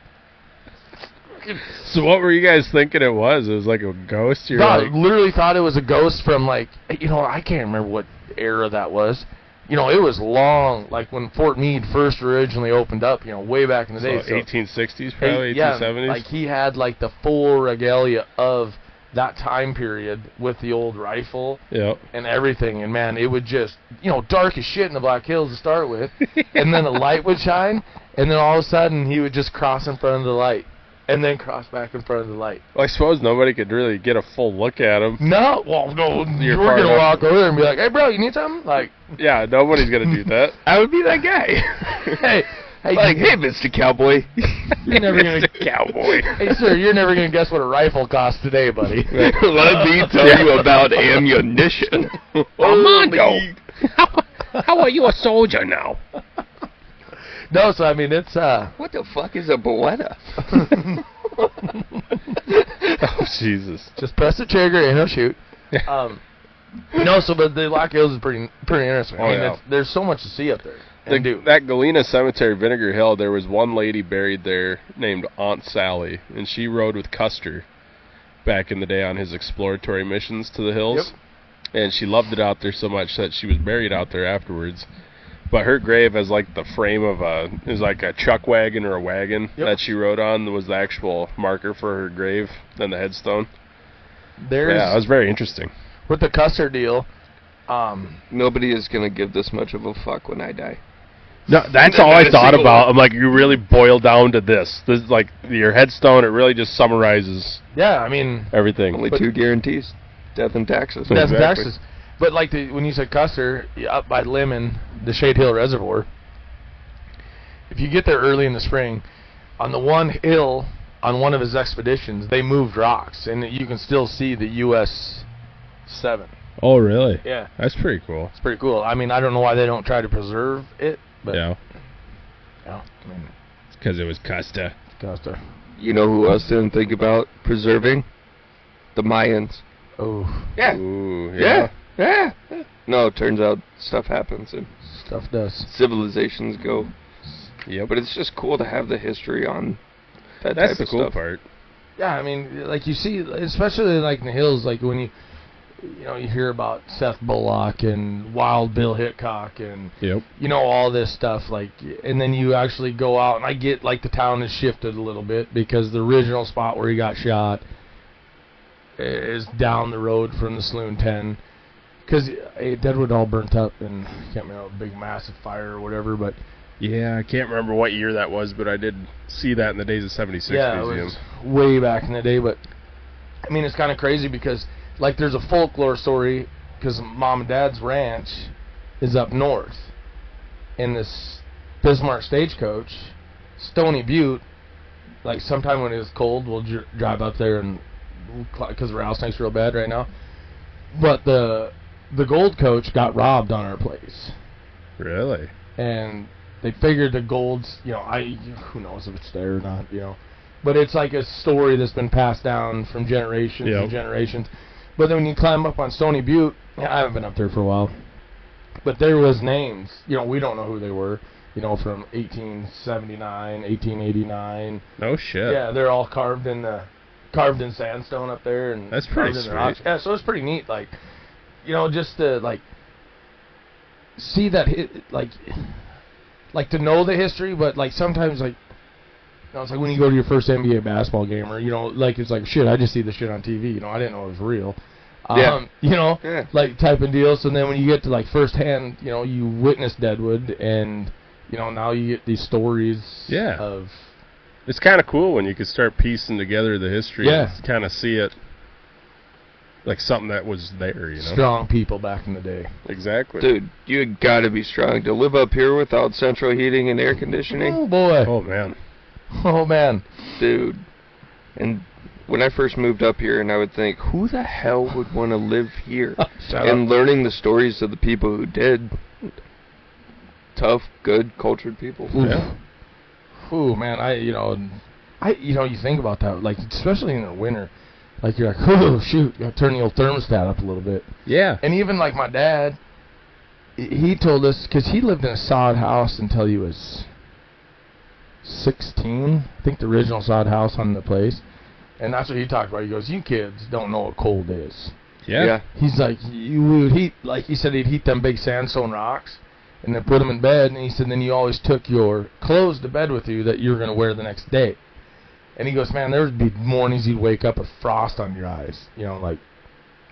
So what were you guys thinking it was? It was like a ghost? I literally thought it was a ghost from, like, you know, I can't remember what era that was. You know, it was long, like when Fort Meade first originally opened up, you know, way back in the day. So 1860s, probably, 1870s? Yeah, like he had, like, the full regalia of that time period with the old rifle and everything. And, man, it would just, you know, dark as shit in the Black Hills to start with. And then the light would shine, and then all of a sudden he would just cross in front of the light. And then cross back in front of the light. Well, I suppose nobody could really get a full look at him. No, well, no, you were going to walk over there and be like, hey, bro, you need something? Like, yeah, nobody's going to do that. I would be that guy. hey, like, hey, Mr. Cowboy. You're never going to Cowboy. Hey, sir, you're never going to guess what a rifle costs today, buddy. Let me tell you about ammunition. Armando, how are you a soldier now? No, so I mean it's what the fuck is a Beretta? Oh Jesus! Just press the trigger and he'll shoot. No, so but the Black Hills is pretty interesting. I mean, there's so much to see up there. That Galena Cemetery, Vinegar Hill, there was one lady buried there named Aunt Sally, and she rode with Custer back in the day on his exploratory missions to the hills. Yep. And she loved it out there so much that she was buried out there afterwards. But her grave has like the frame of is like a chuck wagon or a wagon that she rode on was the actual marker for her grave and the headstone. Yeah, it was very interesting. With the Custer deal, nobody is going to give this much of a fuck when I die. No, that's all I thought about. I'm like, you really boil down to this. This is like your headstone. It really just summarizes. Yeah, I mean everything. Only two guarantees: death and taxes. Death and taxes. But like when you said Custer, up by Lemon, the Shade Hill Reservoir, if you get there early in the spring, on the one hill, on one of his expeditions, they moved rocks, and you can still see the US 7. Oh, really? Yeah. That's pretty cool. It's pretty cool. I mean, I don't know why they don't try to preserve it, but yeah. I mean, it's because it was Custer. Custer. You know who else didn't think about preserving? The Mayans. Oh. Yeah. Ooh, yeah. Yeah. No, it turns out stuff happens and stuff does. Civilizations go. Yep. But it's just cool to have the history on that That's type the of cool stuff. part. Yeah, I mean, like you see, especially like in the hills, like when you know, you hear about Seth Bullock and Wild Bill Hickok and, Yep. you know, all this stuff. Like, and then you actually go out, and I get, like, the town has shifted a little bit because the original spot where he got shot is down the road from the Saloon 10. Because Deadwood all burnt up, and I can't remember, a big massive fire or whatever, but... Yeah, I can't remember what year that was, but I did see that in the Days of 76 yeah, Museum. it was way back in the day, but... I mean, it's kind of crazy because, like, there's a folklore story, because Mom and Dad's ranch is up north. And this Bismarck stagecoach, Stony Butte, like, sometime when it's cold, we'll drive up there, and because the rattlesnake's real bad right now. But the gold coach got robbed on our place. Really? And they figured the gold's, you know, who knows if it's there or not, you know. But it's like a story that's been passed down from generations and generations. But then when you climb up on Stony Butte, I haven't been up there for a while, but there was names, you know, we don't know who they were, you know, from 1879, 1889. No shit. Yeah, they're all carved in sandstone up there, and that's pretty carved in sweet. the rocks. Yeah, so it's pretty neat, like, you know, just to like see that like to know the history, but like sometimes like, you know, it's like when you go to your first NBA basketball game, or, you know, like, it's like, shit, I just see this shit on TV, you know, I didn't know it was real. You know, like, type of deal. So then when you get to, like, firsthand, you know, you witness Deadwood, and, you know, now you get these stories of... It's kind of cool when you can start piecing together the history and kind of see it like something that was there, you know. Strong people back in the day. Exactly. Dude, you gotta be strong to live up here without central heating and air conditioning. Oh, boy. Oh, man. Oh, man. Dude. And when I first moved up here, and I would think, who the hell would want to live here? And learning the stories of the people who did. Tough, good, cultured people. Yeah. Ooh, man, you think about that, like, especially in the winter. Like, you're like, oh, shoot, you gotta turn the old thermostat up a little bit. Yeah. And even, like, my dad, he told us, because he lived in a sod house until he was 16, I think, the original sod house on the place. And that's what he talked about. He goes, you kids don't know what cold is. Yeah. He's like, we would heat, like he said, he'd heat them big sandstone rocks and then put them in bed. And he said, then you always took your clothes to bed with you that you were going to wear the next day. And he goes, man, there would be mornings you'd wake up with frost on your eyes. You know, like,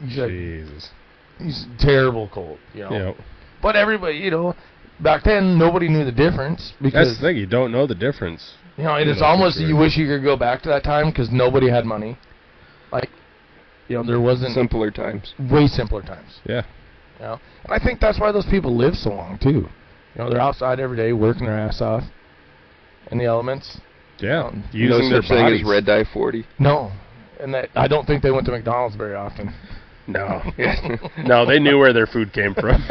Jesus. He's terrible cold, you know. Yep. But everybody, you know, back then, nobody knew the difference. Because, that's the thing, you don't know the difference. You know, it's almost, you wish you could go back to that time because nobody had money. Like, you know, there wasn't... Simpler times. Way simpler times. Yeah. You know? And I think that's why those people live so long, too. You know, they're outside every day working their ass off in the elements. Yeah. Using their thing as red dye 40. No. And that, I don't think they went to McDonald's very often. No. No, they knew where their food came from.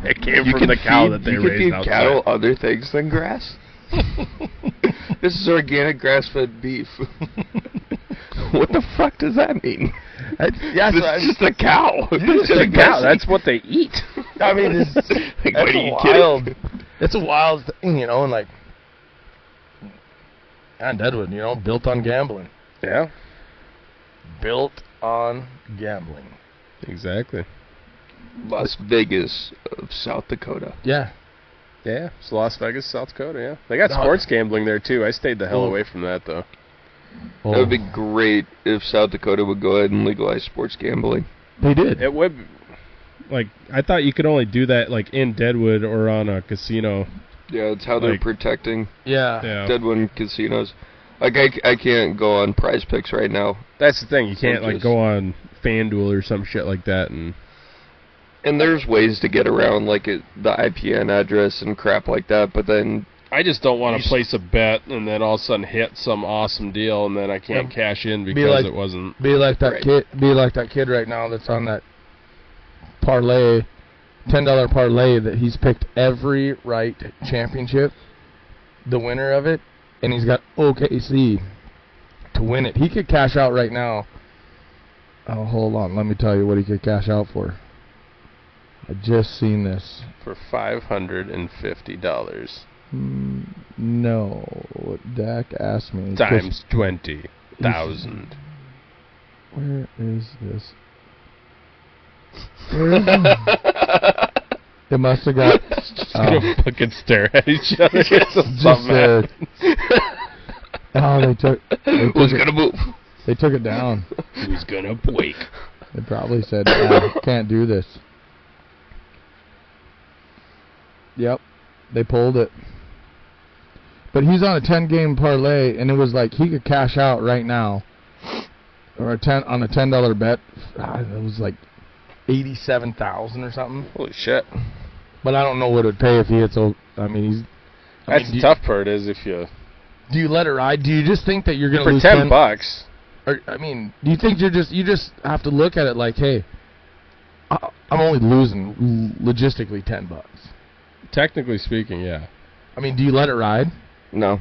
It came from the cow that they raised outside. You can feed cattle other things than grass. This is organic grass-fed beef. What the fuck does that mean? It's just a cow. It's just a cow. That's what they eat. I mean, it's a wild thing, you know, and like, and Deadwood, you know, built on gambling. Yeah. Built on gambling. Exactly. Las Vegas of South Dakota. Yeah. Yeah, it's Las Vegas, South Dakota, yeah. They got sports gambling there, too. I stayed the hell away from that, though. That would be great if South Dakota would go ahead and legalize sports gambling. They did. It would. Like, I thought you could only do that, like, in Deadwood or on a casino. Yeah, it's how they're protecting yeah. Deadwood casinos. Like, I can't go on Prize Picks right now. That's the thing. You can't, like, go on FanDuel or some shit like that and there's ways to get around, like, the IPN address and crap like that, but then... I just don't want to place a bet and then all of a sudden hit some awesome deal and then I can't cash in because it wasn't... Be like that kid right now that's on that parlay, $10 parlay that he's picked every right championship, the winner of it, and he's got OKC to win it. He could cash out right now. Oh, hold on. Let me tell you what he could cash out for. I just seen this. For $550. No. What Dak asked me. Times 20,000. Where is this? It must have got. Just gonna fucking stare at each other. They took Who's gonna move? They took it down. Who's gonna break? They probably said, can't do this. Yep. They pulled it. But he's on a 10-game parlay, and it was like he could cash out right now. Or on a $10 bet. It was like 87,000 or something. Holy shit. But I don't know what it would pay if he hits. That's the tough part is if you... Do you let it ride? Do you just think that you're going to for lose $10? Or, do you think you just have to look at it like, hey, I'm only losing logistically $10. Technically speaking, yeah. Do you let it ride? No.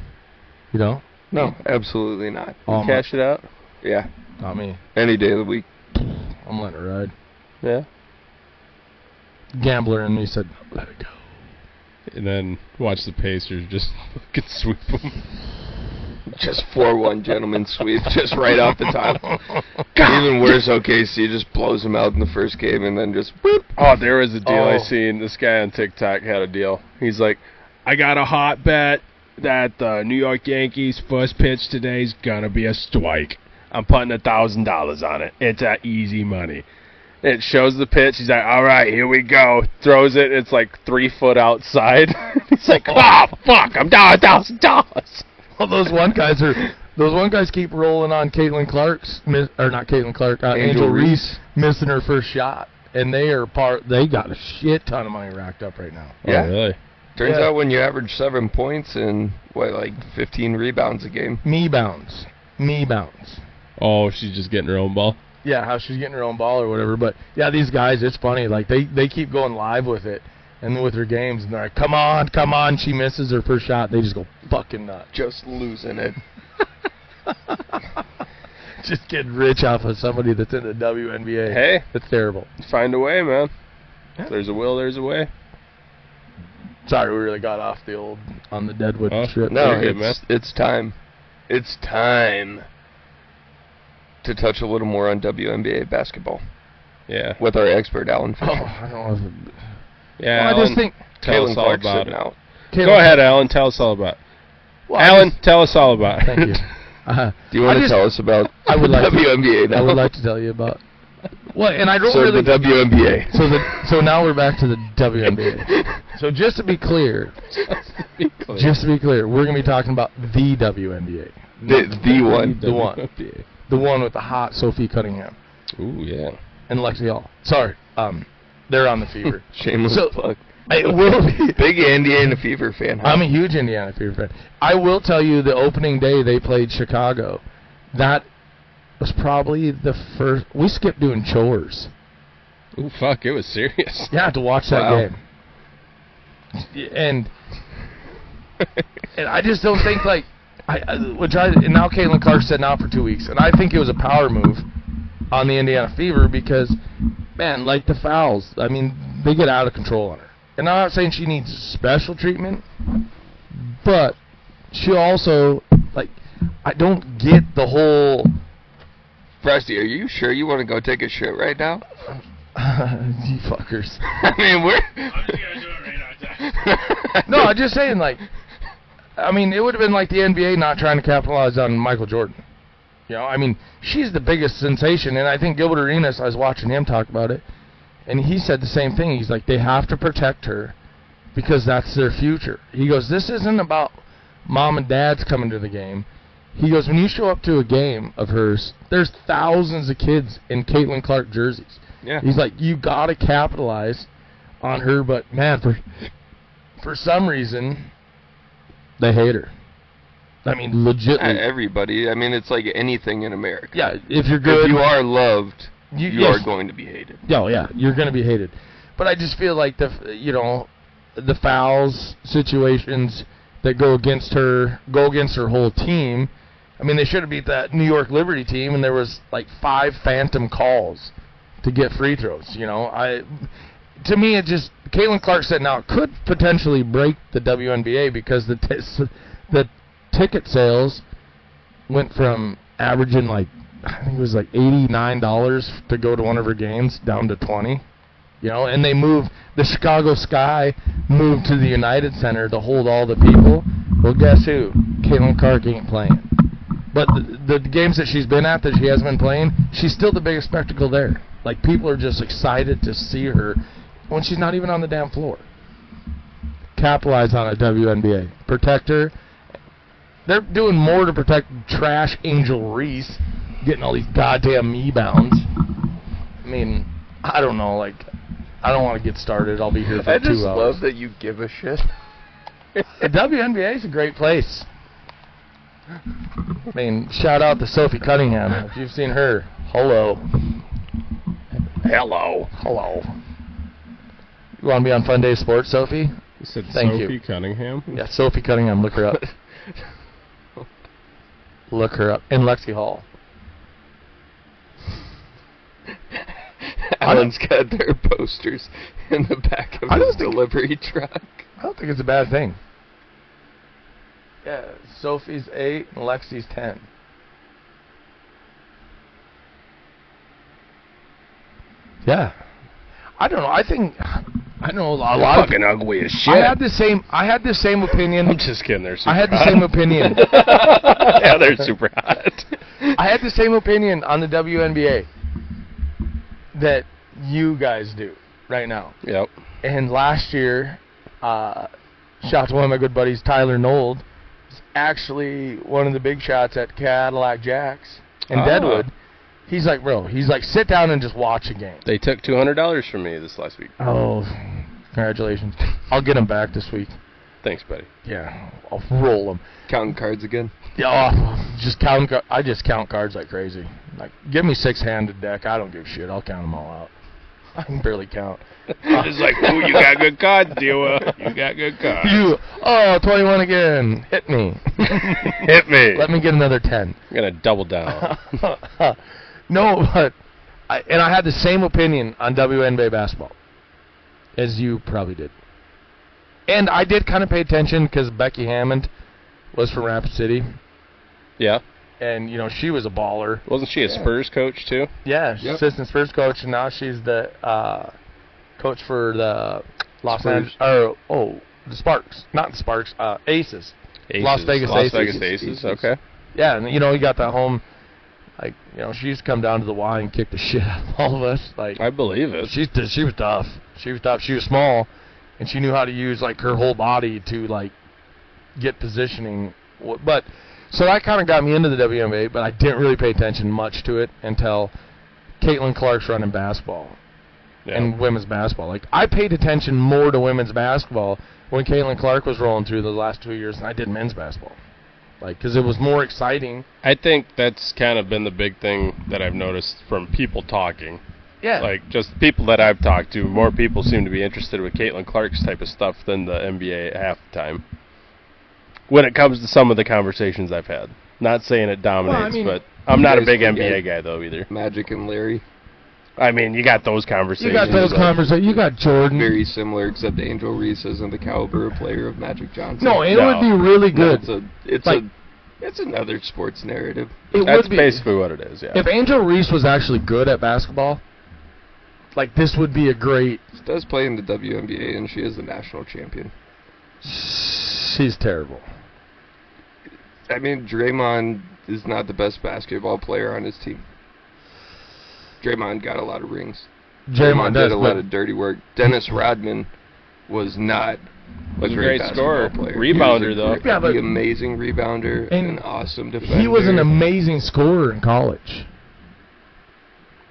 You don't? No, absolutely not. You cash it out? Yeah. Not me. Any day of the week. I'm letting it ride. Yeah. Gambler in me said, let it go. And then watch the Pacers just fucking sweep them. Just 4-1 gentleman sweep, just right off the top. Even worse, OKC just blows them out in the first game and then just boop. Oh, there was a deal I seen. This guy on TikTok had a deal. He's like, I got a hot bet that the New York Yankees' first pitch today is going to be a strike. I'm putting $1,000 on it. It's at easy money. It shows the pitch. He's like, all right, here we go. Throws it. It's like 3 foot outside. He's like, oh, fuck, I'm down $1,000. Well, those one guys keep rolling on Caitlin Clark's, not Caitlin Clark, Angel Reese missing her first shot, and they got a shit ton of money racked up right now. Yeah, oh, really? Turns out when you average 7 points and 15 rebounds a game. Me bounds. Oh, she's just getting her own ball. Yeah, how she's getting her own ball or whatever. But yeah, these guys, it's funny. Like they keep going live with it. And with her games, and they're like, come on. She misses her first shot. They just go fucking nuts. Just losing it. Just getting rich off of somebody that's in the WNBA. Hey. That's terrible. Find a way, man. Yeah. If there's a will, there's a way. Sorry, we really got off the old on the Deadwood trip. No, good, it's time. It's time to touch a little more on WNBA basketball. Yeah. With our expert, Alan Fisher. I don't know. Yeah, well, I just think tell us all Clark's about sitting it. out. Go ahead, Alan. Tell us all about it. Well, Alan, tell us all about it. Thank you. Do you want to tell us about I would like WNBA now? I would like to tell you about... Well, and I don't so really... the WNBA. So now we're back to the WNBA. So just to be clear, we're going to be talking about the WNBA. The one with the hot Sophie Cunningham. Ooh, yeah. And Lexi Hall. Sorry, they're on the Fever. Shameless plug. It will be. Big Indiana Fever fan. Huh? I'm a huge Indiana Fever fan. I will tell you, the opening day they played Chicago. That was probably the first. We skipped doing chores. Ooh, fuck! It was serious. Yeah, to watch that game. And I just don't think like and now Caitlin Clark sitting out for 2 weeks, and I think it was a power move on the Indiana Fever because, man, like the fouls, I mean, they get out of control on her. And I'm not saying she needs special treatment, but she also, like, I don't get the whole... Frosty, are you sure you want to go take a shit right now? You fuckers. I mean, we're... No, I'm just saying, like, I mean, it would have been like the NBA not trying to capitalize on Michael Jordan. You know, I mean, she's the biggest sensation, and I think Gilbert Arenas, I was watching him talk about it, and he said the same thing. He's like, they have to protect her because that's their future. He goes, this isn't about mom and dad's coming to the game. He goes, when you show up to a game of hers, there's thousands of kids in Caitlin Clark jerseys. Yeah. He's like, you got to capitalize on her, but, man, for some reason, they hate her. I mean, legitimately. Everybody. I mean, it's like anything in America. Yeah, if you're good. If you are loved, you yes. are going to be hated. Oh, yeah, you're going to be hated. But I just feel like the fouls situations that go against her whole team. I mean, they should have beat that New York Liberty team, and there was like 5 phantom calls to get free throws. You know, to me, it just Caitlin Clark said now it could potentially break the WNBA because the ticket sales went from averaging like I think it was like $89 to go to one of her games, down to $20. You know, and they moved, the Chicago Sky moved to the United Center to hold all the people. Well, guess who? Caitlin Clark ain't playing. But the games that she's been at that she hasn't been playing, she's still the biggest spectacle there. Like, people are just excited to see her when she's not even on the damn floor. Capitalize on it, WNBA. Protect her. They're doing more to protect trash Angel Reese, getting all these goddamn rebounds. I mean, I don't know, like, I don't want to get started. I'll be here for 2 hours. I just love that you give a shit. The WNBA is a great place. I mean, shout out to Sophie Cunningham. If you've seen her, hello. Hello. Hello. You want to be on Fundayz Sports, Sophie? You said Thank Sophie you. Cunningham? Yeah, Sophie Cunningham. Look her up. Look her up. In Lexi Hall. Alan's got their posters in the back of his delivery truck. I don't think it's a bad thing. Yeah, Sophie's 8 and Lexi's 10. Yeah. I don't know. I know a lot of fucking ugly as shit. I had the same opinion. I'm just kidding. They're super I had the hot. same opinion. Yeah, they're super hot. I had the same opinion on the WNBA that you guys do right now. Yep. And last year, shout out to one of my good buddies, Tyler Nold, was actually one of the big shots at Cadillac Jacks in Deadwood. He's like, bro, sit down and just watch a game. They took $200 from me this last week. Oh, congratulations. I'll get them back this week. Thanks, buddy. Yeah, I'll roll them. Counting cards again. Yeah, I just count cards like crazy. Like, give me 6-handed deck. I don't give a shit. I'll count them all out. I can barely count. It's like, ooh, you got good cards, Dewar. You got good cards. 21 again. Hit me. Hit me. Let me get another 10. I'm going to double down. No, but I had the same opinion on WNBA basketball as you probably did. And I did kind of pay attention because Becky Hammond was from Rapid City. Yeah. And, you know, she was a baller. Wasn't she a Spurs coach, too? Yeah, she's assistant Spurs coach, and now she's the coach for the Los Angeles, the Sparks. Not the Sparks, Aces. Las Vegas Aces, okay. Yeah, and, you know, you got that home. Like, you know, she used to come down to the Y and kick the shit out of all of us. Like, I believe it. She was tough. She was tough. She was small, and she knew how to use, like, her whole body to, like, get positioning. But so that kind of got me into the WNBA, but I didn't really pay attention much to it until Caitlin Clark's running basketball and women's basketball. Like, I paid attention more to women's basketball when Caitlin Clark was rolling through the last 2 years than I did men's basketball. Like, because it was more exciting. I think that's kind of been the big thing that I've noticed from people talking. Yeah. Like, just people that I've talked to, more people seem to be interested with Caitlin Clark's type of stuff than the NBA half the time. When it comes to some of the conversations I've had. Not saying it dominates, but I'm not a big NBA guy, though, either. Magic and Larry. I mean, you got those conversations. You got Jordan. Very similar, except Angel Reese isn't the caliber of player of Magic Johnson. No, it would be really good. It's another sports narrative. That's basically what it is, yeah. If Angel Reese was actually good at basketball, like, this would be a great... She does play in the WNBA, and she is the national champion. She's terrible. I mean, Draymond is not the best basketball player on his team. Draymond got a lot of rings. Draymond did a lot of dirty work. Dennis Rodman was not a great scorer. player. Rebounder, though. Yeah, but amazing rebounder and an awesome defender. He was an amazing scorer in college.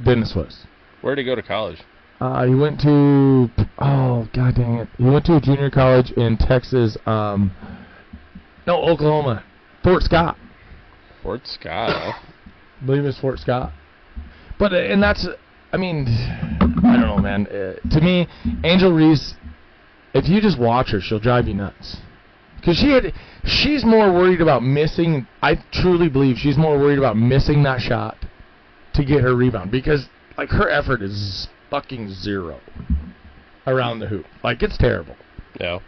Dennis was. Where did he go to college? He went to... Oh, god dang it. He went to a junior college in Texas. Oklahoma. Fort Scott. Fort Scott, huh? I believe it's Fort Scott. But, and that's... I mean, I don't know, man. To me, Angel Reese, if you just watch her, she'll drive you nuts. Because she's more worried about missing... I truly believe she's more worried about missing that shot to get her rebound. Because, like, her effort is fucking zero around the hoop. Like, it's terrible. Yeah.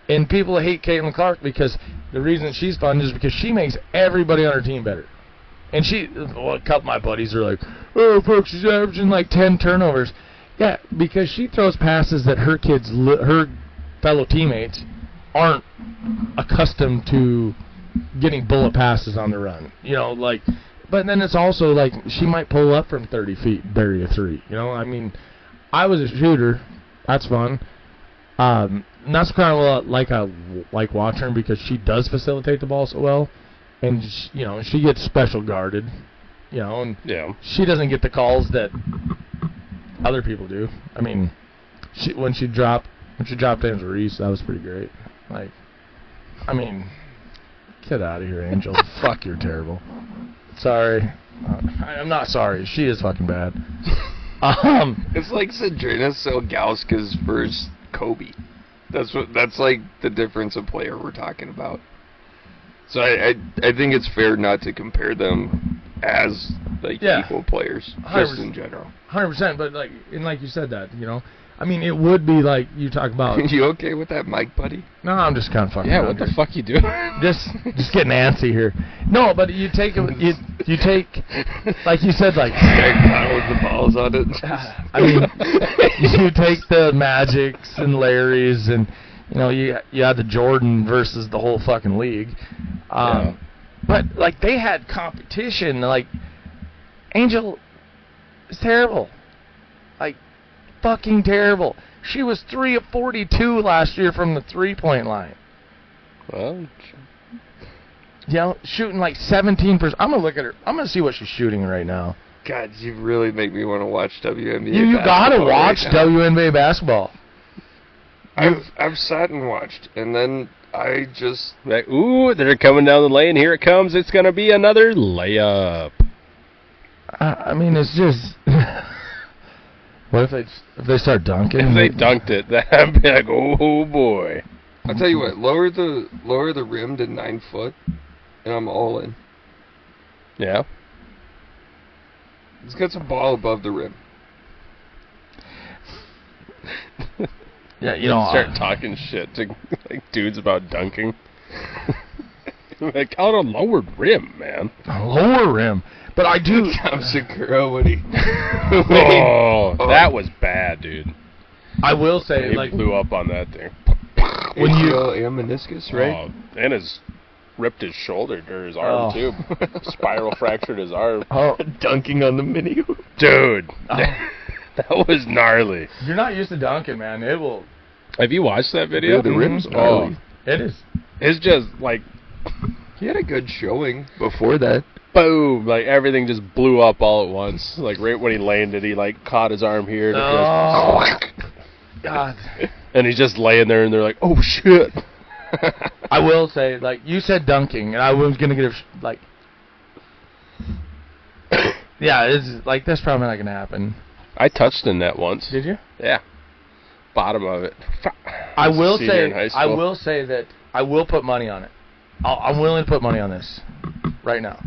And people hate Caitlin Clark because the reason she's fun is because she makes everybody on her team better. And a couple of my buddies are like, oh, fuck, she's averaging like 10 turnovers. Yeah, because she throws passes that her her fellow teammates aren't accustomed to getting bullet passes on the run. You know, like, but then it's also like she might pull up from 30 feet, bury a three. You know, I mean, I was a shooter. That's fun. And that's kind of like I like watching her because she does facilitate the ball so well. And, you know, she gets special guarded, you know, and she doesn't get the calls that other people do. I mean, when she dropped Angel Reese, that was pretty great. Like, I mean, get out of here, Angel. Fuck, you're terrible. Sorry. I'm not sorry. She is fucking bad. It's like Sadrina Selgowska's versus Kobe. That's like the difference of player we're talking about. So I think it's fair not to compare them as like equal players, just in general. 100%, but like you said that, you know, I mean, it would be like you talk about. You okay with that mic, buddy? No, I'm just kind of fucking. Yeah, what the fuck you doing? just getting antsy here. No, but you take like you said, like with the balls on it. I mean, you take the Magics and Larrys and. You know, you had the Jordan versus the whole fucking league. But, like, they had competition. Like, Angel is terrible. Like, fucking terrible. She was 3 of 42 last year from the three-point line. Well, you know, shooting like 17%. I'm going to look at her. I'm going to see what she's shooting right now. God, you really make me want to watch WNBA You got to watch WNBA basketball. I've sat and watched, and then I just like, ooh, they're coming down the lane. Here it comes. It's gonna be another layup. I mean, it's just. What if they start dunking? If they dunked it, that'd be like, oh boy. I'll tell you what. Lower the rim to 9 foot, and I'm all in. Yeah. Let's get some ball above the rim. Yeah, you know, start talking shit to like dudes about dunking. Like, on a lowered rim, man. A lower rim, but I do. Sakura, when he. That was bad, dude. I will say, he like, blew up on that thing. When and meniscus, right? And ripped his shoulder or his arm too. Spiral fractured his arm. Dunking on the mini hoop, dude. That was gnarly. You're not used to dunking, man. It will. Have you watched that video? Yeah, the rim's gnarly. It is. It's just like he had a good showing before that. Boom! Like everything just blew up all at once. Like right when he landed, he like caught his arm here. And God. And he's just laying there, and they're like, "Oh shit!" I will say, like you said, dunking, and I was gonna get like. Yeah, it's like that's probably not gonna happen. I touched the net once. Did you? Yeah. Bottom of it. I will say that I will put money on it. I'm willing to put money on this right now.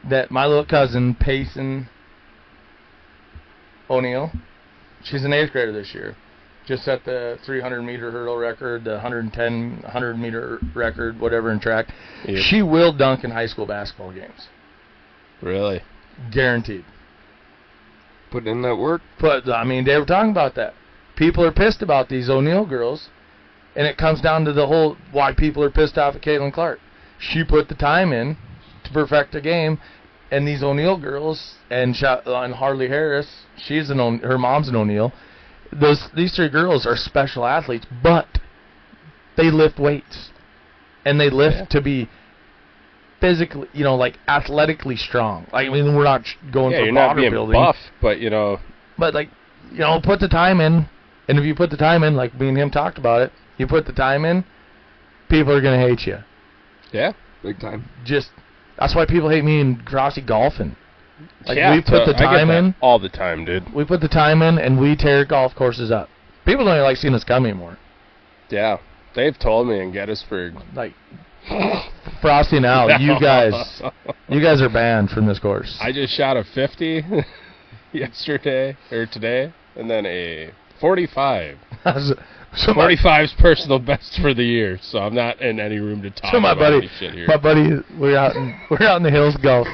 That my little cousin, Payson O'Neal, she's an 8th grader this year, just set the 300-meter hurdle record, the 100-meter record, whatever in track. Yep. She will dunk in high school basketball games. Really? Guaranteed. Put in that work. I mean, they were talking about that. People are pissed about these O'Neal girls, and it comes down to the whole why people are pissed off at Caitlin Clark. She put the time in to perfect the game, and these O'Neal girls and Harley Harris, her mom's an O'Neal. These 3 girls are special athletes, but they lift weights, and they lift to be physically, you know, like athletically strong. Like, I mean, we're not going for you're not being bodybuilding, buff, but you know. But like, you know, put the time in, and if you put the time in, like me and him talked about it, you put the time in, people are gonna hate you. Yeah, big time. That's why people hate me and Grossi golfing. Like, yeah, we put the time in all the time, dude. We put the time in, and we tear golf courses up. People don't even like seeing us come anymore. Yeah, they've told me in Gettysburg, like. Frosty and Al, you guys are banned from this course. I just shot a 50 yesterday or today, and then a 45 So 45's personal best for the year, so I'm not in any room to talk about any shit here. My buddy, we're out in the hills golf.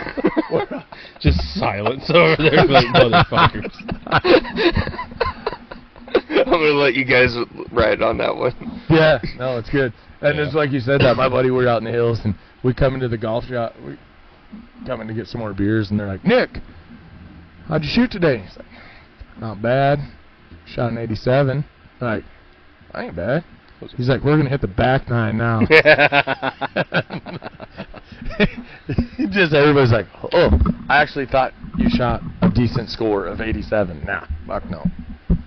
Just silence over there, like motherfuckers. I'm going to let you guys ride on that one. Yeah, no, it's good. And it's like you said that, my buddy, we're out in the hills, and we come into the golf shop. We come in to get some more beers, and they're like, Nick, how'd you shoot today? He's like, not bad. Shot an 87. Like, I ain't bad. He's like, we're going to hit the back nine now. Just everybody's like, oh, I actually thought you shot a decent score of 87. Nah, fuck no.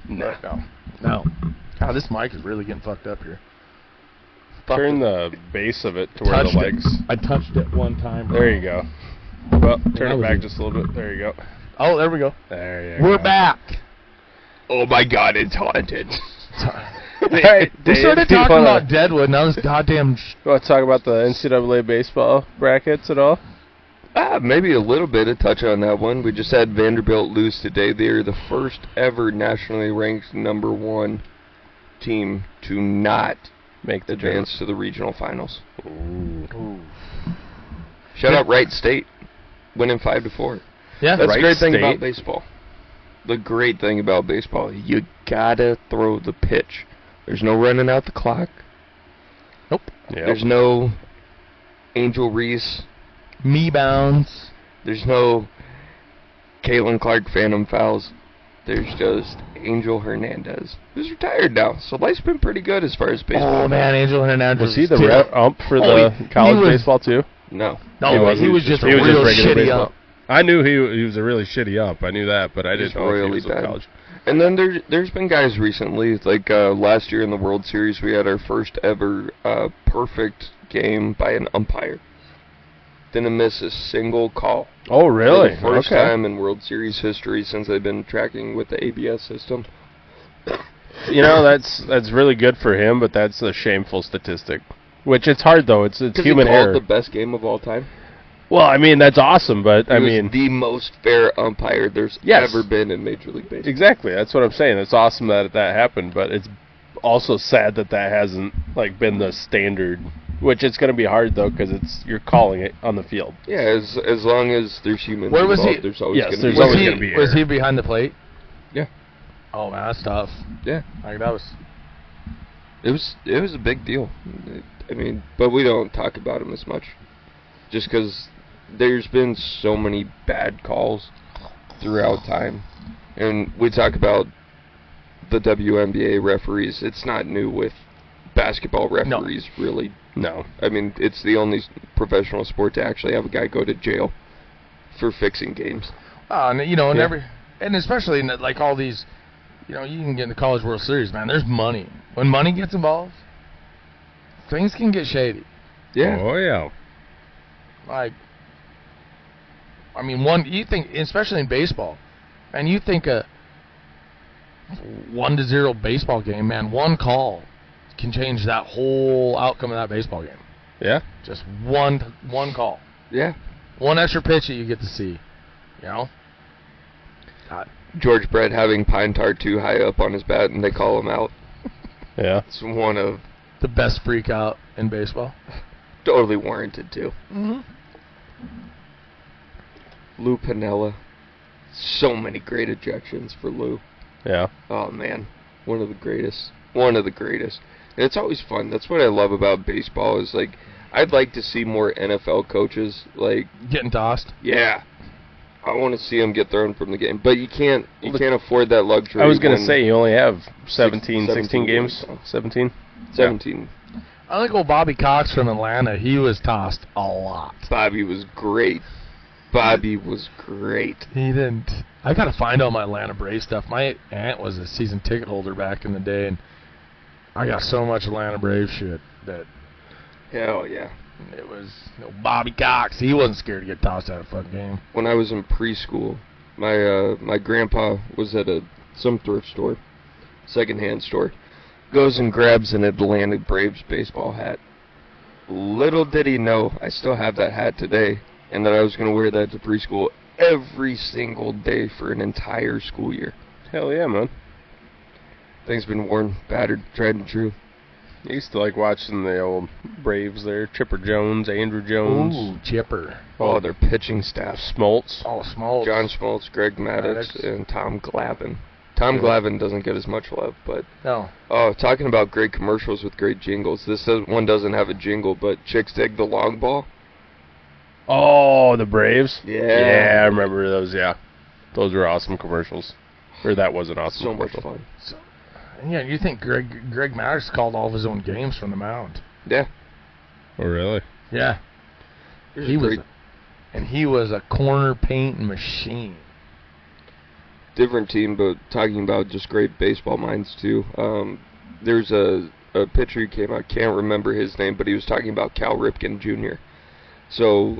No. God, this mic is really getting fucked up here. Turn the base of it to where the legs. I touched it one time. There you go. Well, turn it back just a little bit. There you go. Oh, there we go. There you We're go. back. Oh my God, it's haunted. Hey, we started talking about Deadwood, now this goddamn... You want to talk about the NCAA baseball brackets at all? Maybe a little bit, a touch on that one. We just had Vanderbilt lose today. They're the first ever nationally ranked #1 team to not Make the advance to the regional finals. Ooh. Shout out Wright State, winning 5-4. Yeah, That's Wright the great thing State. about baseball. The great thing about baseball, you gotta throw the pitch. There's no running out the clock. Nope. Yep. There's no Angel Reese. Me bounds. There's no Caitlin Clark phantom fouls. There's just Angel Hernandez, who's retired now. So life's been pretty good as far as baseball. Oh, man, Angel Hernandez. Was he the ump for the college baseball, too? No. No, he was just a real regular shitty baseball. ump. I knew he was a really shitty ump. I knew that, but I didn't Just know if he royally was in bad. college. And then there's been guys recently, like last year in the World Series, we had our first ever perfect game by an umpire. Didn't miss a single call. Oh, really? For the first Okay. time in World Series history since they've been tracking with the ABS system. You know, that's really good for him, but that's a shameful statistic. Which it's hard though. It's human he called error. the best game of all time. Well, I mean that's awesome, but He I was mean the most fair umpire there's Yes. ever been in Major League Baseball. exactly. That's what I'm saying. It's awesome that happened, but it's also sad that hasn't like been the standard. Which it's going to be hard though because you're calling it on the field. Yeah, as long as there's humans Where was involved, he? there's always Yes, going to there's be. always gonna be Was error. he behind the plate? Yeah. Oh, man, that's tough. Yeah. Like, that was... It was a big deal. I mean, but we don't talk about him as much, just because there's been so many bad calls throughout time, and we talk about the WNBA referees. It's not new with basketball referees, really. No. I mean, it's the only professional sport to actually have a guy go to jail for fixing games. And, you know, and Yeah. and especially in like all these, you know, you can get in the College World Series, man. There's money. When money gets involved, things can get shady. Yeah. Oh yeah. Like, I mean, you think, especially in baseball, and you think a 1-0 baseball game, man, one call can change that whole outcome of that baseball game. Yeah. Just one call. Yeah. One extra pitch that you get to see, you know? George Brett having pine tar too high up on his bat, and they call him out. Yeah. It's one of The best freak out in baseball. totally warranted too. Mm-hmm. Lou Piniella. So many great ejections for Lou. Yeah. Oh man, one of the greatest. One of the greatest. And it's always fun. That's what I love about baseball is like I'd like to see more NFL coaches like Getting tossed. yeah. I want to see them get thrown from the game, but you can't afford that luxury. I was going to when say you only have 16 17 games. games. 17. 17. I think old Bobby Cox from Atlanta, he was tossed a lot. Bobby was great. Bobby was great. He didn't. I got to find all my Atlanta Braves stuff. My aunt was a season ticket holder back in the day, and I got so much Atlanta Braves shit that Hell yeah. it was Bobby Cox. He wasn't scared to get tossed out of a fucking game. When I was in preschool, my grandpa was at some thrift store, secondhand store, goes and grabs an Atlanta Braves baseball hat. Little did he know, I still have that hat today, and that I was going to wear that to preschool every single day for an entire school year. Hell yeah, man. Things been worn, battered, tried and true. I used to like watching the old Braves there. Chipper Jones, Andrew Jones. Ooh, Chipper. Oh, their pitching staff. Smoltz. Oh, Smoltz. John Smoltz, Greg Maddux, and Tom Glavine. Tom Glavine doesn't get as much love, but... No. Oh, talking about great commercials with great jingles. This one doesn't have a jingle, but Chicks Dig the Long Ball. Oh, the Braves? Yeah. Yeah, I remember those, yeah. Those were awesome commercials. Or that was an awesome So much commercial. fun. Yeah, you think Greg Maddux called all of his own games from the mound. Yeah. Oh, really? Yeah. He was a corner painting machine. Different team, but talking about just great baseball minds, too. There's a pitcher who came out, can't remember his name, but he was talking about Cal Ripken Jr. So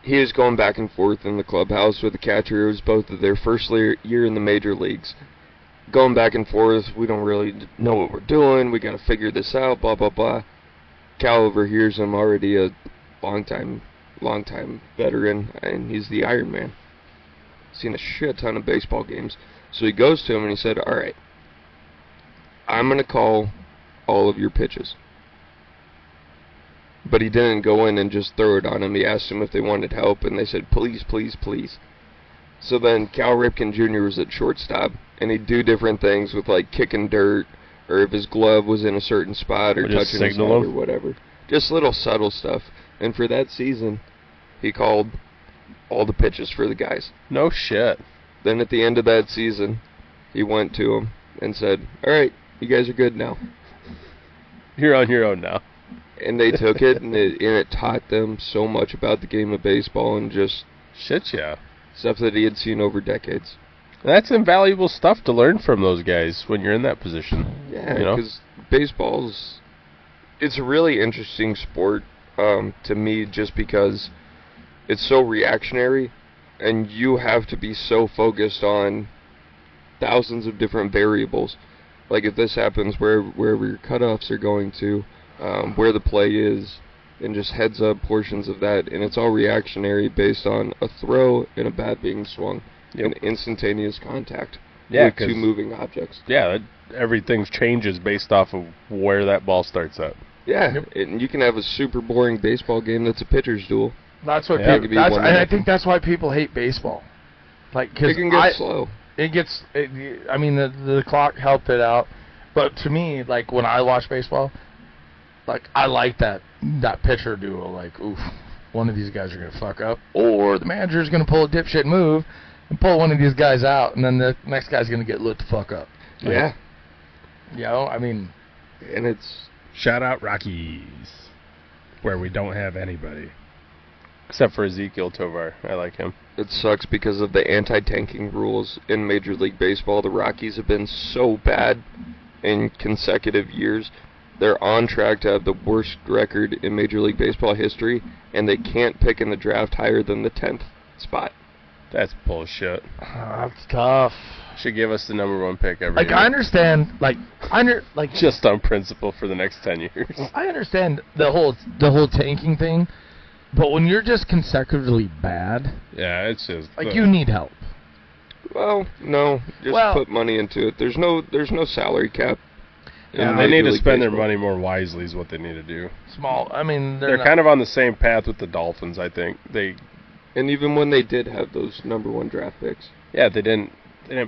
he was going back and forth in the clubhouse with the catcher. It was both of their first year in the major leagues. Going back and forth, we don't really know what we're doing, we got to figure this out, blah, blah, blah. Cal overhears him, already a long time veteran, and he's the Iron Man. Seen a shit ton of baseball games. So he goes to him and he said, all right, I'm going to call all of your pitches. But he didn't go in and just throw it on him. He asked him if they wanted help, and they said, please, please, please. So then Cal Ripken Jr. was at shortstop, and he'd do different things with, like, kicking dirt, or if his glove was in a certain spot, or touching his head or whatever. Just little subtle stuff. And for that season, he called all the pitches for the guys. No shit. Then at the end of that season, he went to them and said, all right, you guys are good now. You're on your own now. And they took it, and it taught them so much about the game of baseball and just Shit, yeah. stuff that he had seen over decades. That's invaluable stuff to learn from those guys when you're in that position. Yeah, you know? because baseball's... It's a really interesting sport to me just because it's so reactionary, and you have to be so focused on thousands of different variables. Like if this happens, wherever your cutoffs are going to, where the play is, and just heads up portions of that, and it's all reactionary based on a throw and a bat being swung, and instantaneous contact with two moving objects. Yeah, everything changes based off of where that ball starts at. Yeah, and you can have a super boring baseball game that's a pitcher's duel. That's what people. I think that's why people hate baseball. Like, cause it can get slow. I mean, the clock helped it out, but to me, like when I watch baseball, like I like that pitcher duel. Like, oof, one of these guys are gonna fuck up, or the manager's gonna pull a dipshit move and pull one of these guys out, and then the next guy's gonna get lit the fuck up. Yeah. You know, I mean, and it's... Shout out Rockies, where we don't have anybody. Except for Ezekiel Tovar. I like him. It sucks because of the anti-tanking rules in Major League Baseball. The Rockies have been so bad in consecutive years. They're on track to have the worst record in Major League Baseball history, and they can't pick in the draft higher than the 10th spot. That's bullshit. That's tough. Should give us the #1 pick every year. I understand, just on principle for the next 10 years. I understand the whole tanking thing, but when you're just consecutively bad, yeah, it's just like you need help. Well, no, just put money into it. There's no salary cap. Yeah, they need to spend their money more wisely. Is what they need to do. I mean, they're kind of on the same path with the Dolphins. I think And even when they did have those #1 draft picks, yeah, they didn't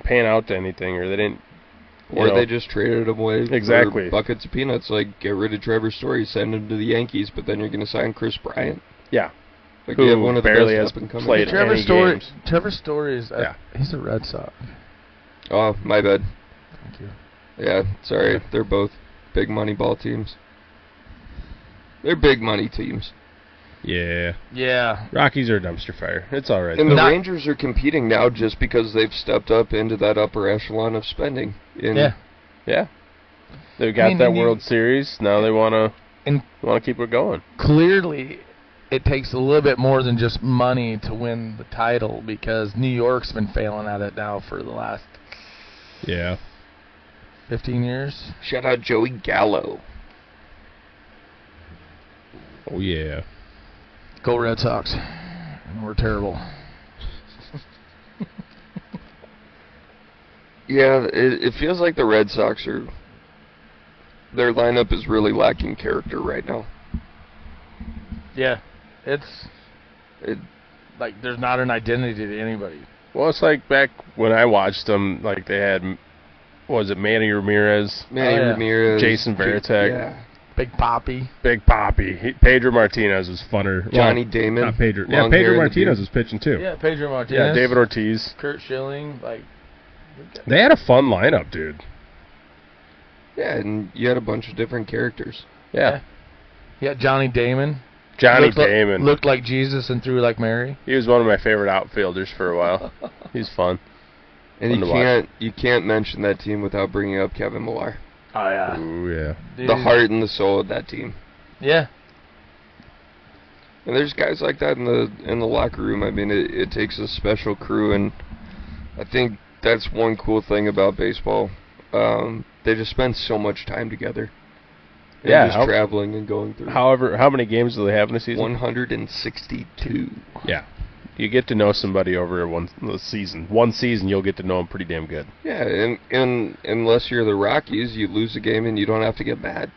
pan out to anything, or they didn't. Or they just traded them away exactly for buckets of peanuts. Like, get rid of Trevor Story, send him to the Yankees, but then you're going to sign Chris Bryant. Yeah. Like, you have one of the barely best has played Trevor any Story, games. Trevor Story is he's a Red Sox. Oh, my bad. Thank you. Yeah, sorry. They're both big money ball teams. They're big money teams. Yeah. Yeah. Rockies are a dumpster fire. It's all right. And the Rangers are competing now just because they've stepped up into that upper echelon of spending. Yeah. They've got that World Series. Now they want to keep it going. Clearly, it takes a little bit more than just money to win the title because New York's been failing at it now for the last 15 years. Shout out Joey Gallo. Oh, yeah. Go Red Sox. We're terrible. Yeah, it feels like the Red Sox their lineup is really lacking character right now. Yeah, like there's not an identity to anybody. Well, it's like back when I watched them, like they had, what was it, Manny Ramirez, Ramirez, Jason Varitek, yeah. Big Poppy. Pedro Martinez was funner. Johnny Damon. Not Pedro. Yeah, Pedro Martinez was pitching too. Yeah, Pedro Martinez. Yeah, David Ortiz. Kurt Schilling. Like, they had a fun lineup, dude. Yeah, and you had a bunch of different characters. Yeah. Yeah, Johnny Damon. Damon. Looked like Jesus and threw like Mary. He was one of my favorite outfielders for a while. He's fun. And you can't mention that team without bringing up Kevin Millar. Oh, yeah. Ooh, yeah. Dude. The heart and the soul of that team. Yeah. And there's guys like that in the locker room. I mean, it takes a special crew, and I think that's one cool thing about baseball. They just spend so much time together. And just traveling and going through. However, how many games do they have in a season? 162. Yeah. You get to know somebody over one season. One season, you'll get to know them pretty damn good. Yeah, and unless you're the Rockies, you lose a game and you don't have to get mad.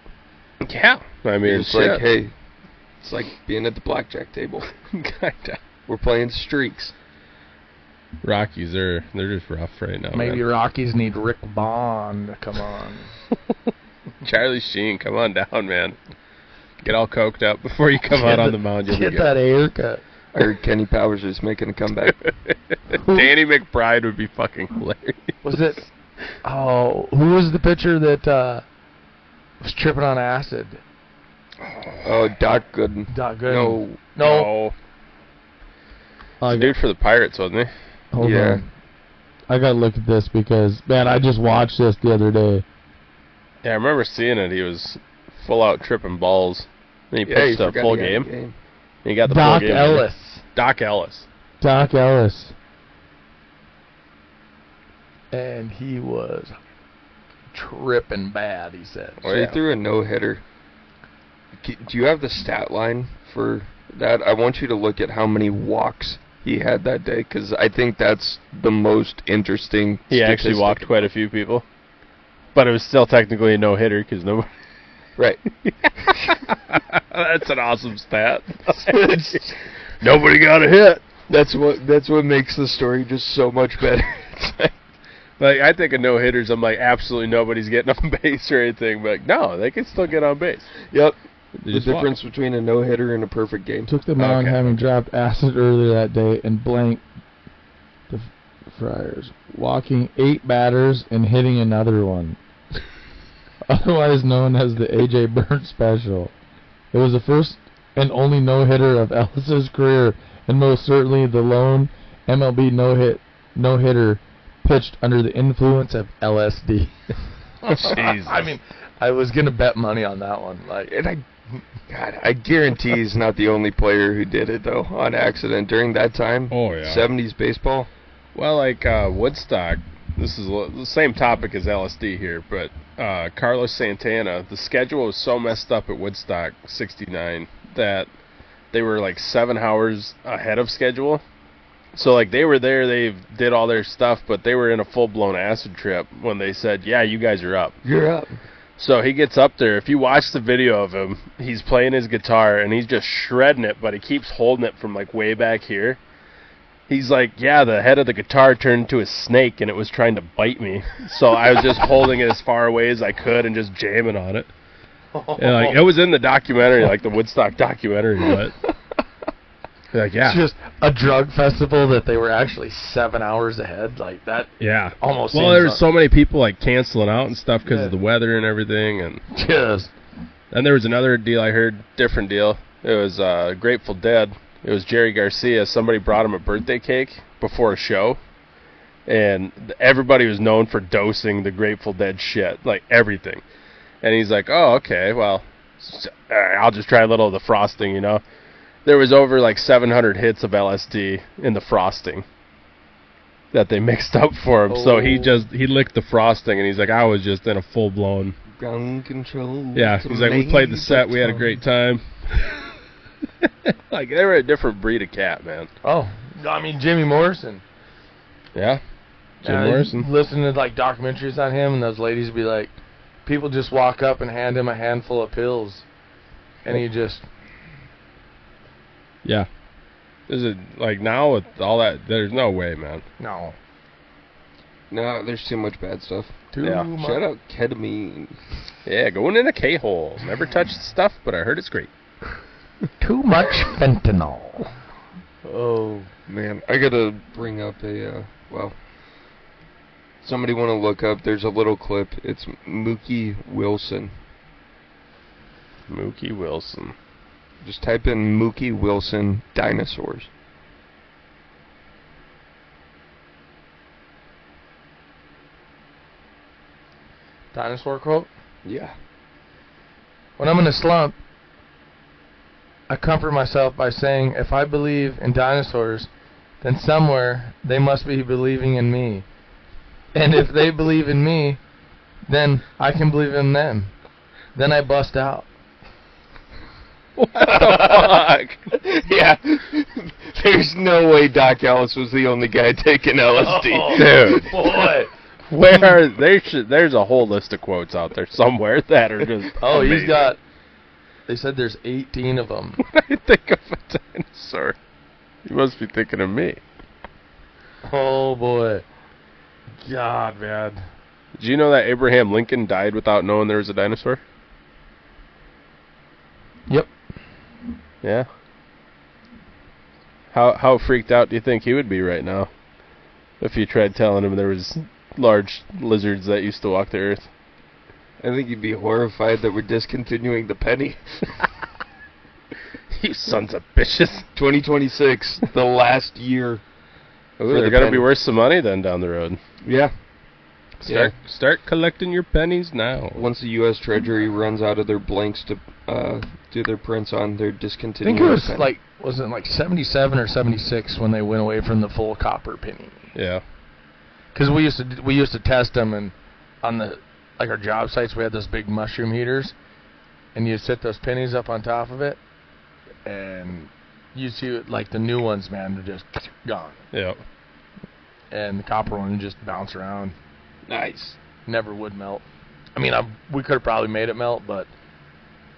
Yeah. I mean, it's like, hey, it's like being at the blackjack table. Kinda. We're playing streaks. Rockies, they're just rough right now. Maybe man. Rockies need Rick Bond to come on. Charlie Sheen, come on down, man. Get all coked up before you come out on the mound. Get that haircut. I heard Kenny Powers is making a comeback. Danny McBride would be fucking hilarious. Was it? Oh, who was the pitcher that was tripping on acid? Oh, Doc Gooden. Doc Gooden. No. Dude for the Pirates, wasn't he? Hold on. I gotta look at this because, man, I just watched this the other day. Yeah, I remember seeing it. He was full out tripping balls. And he pitched a full game. And he got the full game. Doc Ellis. And he was tripping bad, he said. So he threw a no-hitter. Do you have the stat line for that? I want you to look at how many walks he had that day, because I think that's the most interesting He actually walked quite a few people. But it was still technically a no-hitter, because nobody... Right. That's an awesome stat. Nobody got a hit. That's what makes the story just so much better. Like, I think of no-hitters, I'm like, absolutely nobody's getting on base or anything. But, no, they can still get on base. Yep. The difference between a no-hitter and a perfect game. Took the mound having dropped acid earlier that day and blanked the Friars, walking 8 batters and hitting another one. Otherwise known as the A.J. Burns Special. It was the first and only no-hitter of Ellis's career, and most certainly the lone MLB no-hitter pitched under the influence of LSD. Jesus. I mean, I was gonna bet money on that one. I guarantee he's not the only player who did it though on accident during that time. Oh yeah. 70s baseball. Well, like Woodstock. This is the same topic as LSD here, but Carlos Santana, the schedule was so messed up at Woodstock '69 that they were like 7 hours ahead of schedule. So like they were there, they did all their stuff, but they were in a full-blown acid trip when they said, "Yeah, you guys are up." You're up. So he gets up there. If you watch the video of him, he's playing his guitar and he's just shredding it, but he keeps holding it from like way back here. He's like, yeah, the head of the guitar turned into a snake and it was trying to bite me. So I was just holding it as far away as I could and just jamming on it. And like it was in the documentary, like the Woodstock documentary, but like yeah. It's just a drug festival that they were actually 7 hours ahead, like that. Yeah. Almost. Well, there were so many people like canceling out and stuff because of the weather and everything, and yes. Then there was another deal I heard, different deal. It was Grateful Dead. It was Jerry Garcia. Somebody brought him a birthday cake before a show, and everybody was known for dosing the Grateful Dead shit, like everything. And he's like, oh, okay, well, I'll just try a little of the frosting, you know. There was over like 700 hits of LSD in the frosting that they mixed up for him. So he licked the frosting, and he's like, I was just in a full-blown... Ground control. Yeah, he's like, we played the set, we had a great time. Like, they were a different breed of cat, man. Oh, I mean, Jimmy Morrison. Yeah. Jim I Morrison? listen to like documentaries on him, and those ladies would be like, people just walk up and hand him a handful of pills, and he just. Yeah. Is it like now with all that? There's no way, man. No. No, there's too much bad stuff. Too Yeah. much. Shout out ketamine. Yeah, going in a K-hole. Never touched the stuff, but I heard it's great. Too much fentanyl. Oh. Man, I gotta bring up a, somebody want to look up, there's a little clip, it's Mookie Wilson. Mookie Wilson. Just type in Mookie Wilson dinosaurs. Dinosaur quote? Yeah. When I'm in a slump, I comfort myself by saying, if I believe in dinosaurs, then somewhere they must be believing in me. And if they believe in me, then I can believe in them. Then I bust out. What the fuck? Yeah. There's no way Doc Ellis was the only guy taking LSD. Oh, Dude. boy. Where are there's a whole list of quotes out there somewhere that are just Oh, amazing. he's got... They said there's 18 of them. When I think of a dinosaur, you must be thinking of me. Oh, boy. God, man. Did you know that Abraham Lincoln died without knowing there was a dinosaur? Yep. Yeah. How freaked out do you think he would be right now if you tried telling him there was large lizards that used to walk the earth? I think you'd be horrified that we're discontinuing the penny. You sons of bitches. 2026, the last year. Ooh, For they're the gonna penny. be worth some money then down the road. Yeah. Start collecting your pennies now. Once the U.S. Treasury runs out of their blanks to do their prints on, they're I discontinuing think it was the penny. like, wasn't it like 77 or 76 when they went away from the full copper penny? Yeah. Because we used to test them, and on the like our job sites we had those big mushroom heaters, and you set those pennies up on top of it, and you see like the new ones, man, they're just gone, Yeah. and the copper one just bounce around, Nice. never would melt. I mean, we could have probably made it melt, but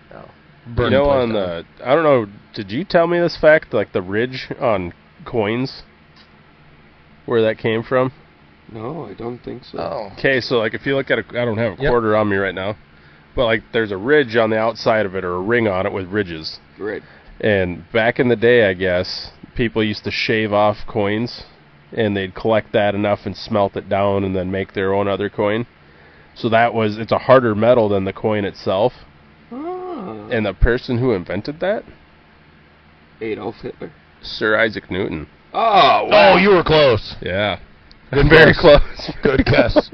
You burned know, the place on down. the I don't know. Did you tell me this fact? Like the ridge on coins, where that came from? No, I don't think so. Oh, Okay, so like if you look at I don't have a Yep. quarter on me right now, but like there's a ridge on the outside of it or a ring on it with ridges. Right. And back in the day, I guess people used to shave off coins, and they'd collect that enough and smelt it down and then make their own other coin. So it's a harder metal than the coin itself. Ah. And the person who invented that, Adolf Hitler. Sir Isaac Newton. Oh, wow. oh, you were close. Yeah. Good Very guess. close. Good guess.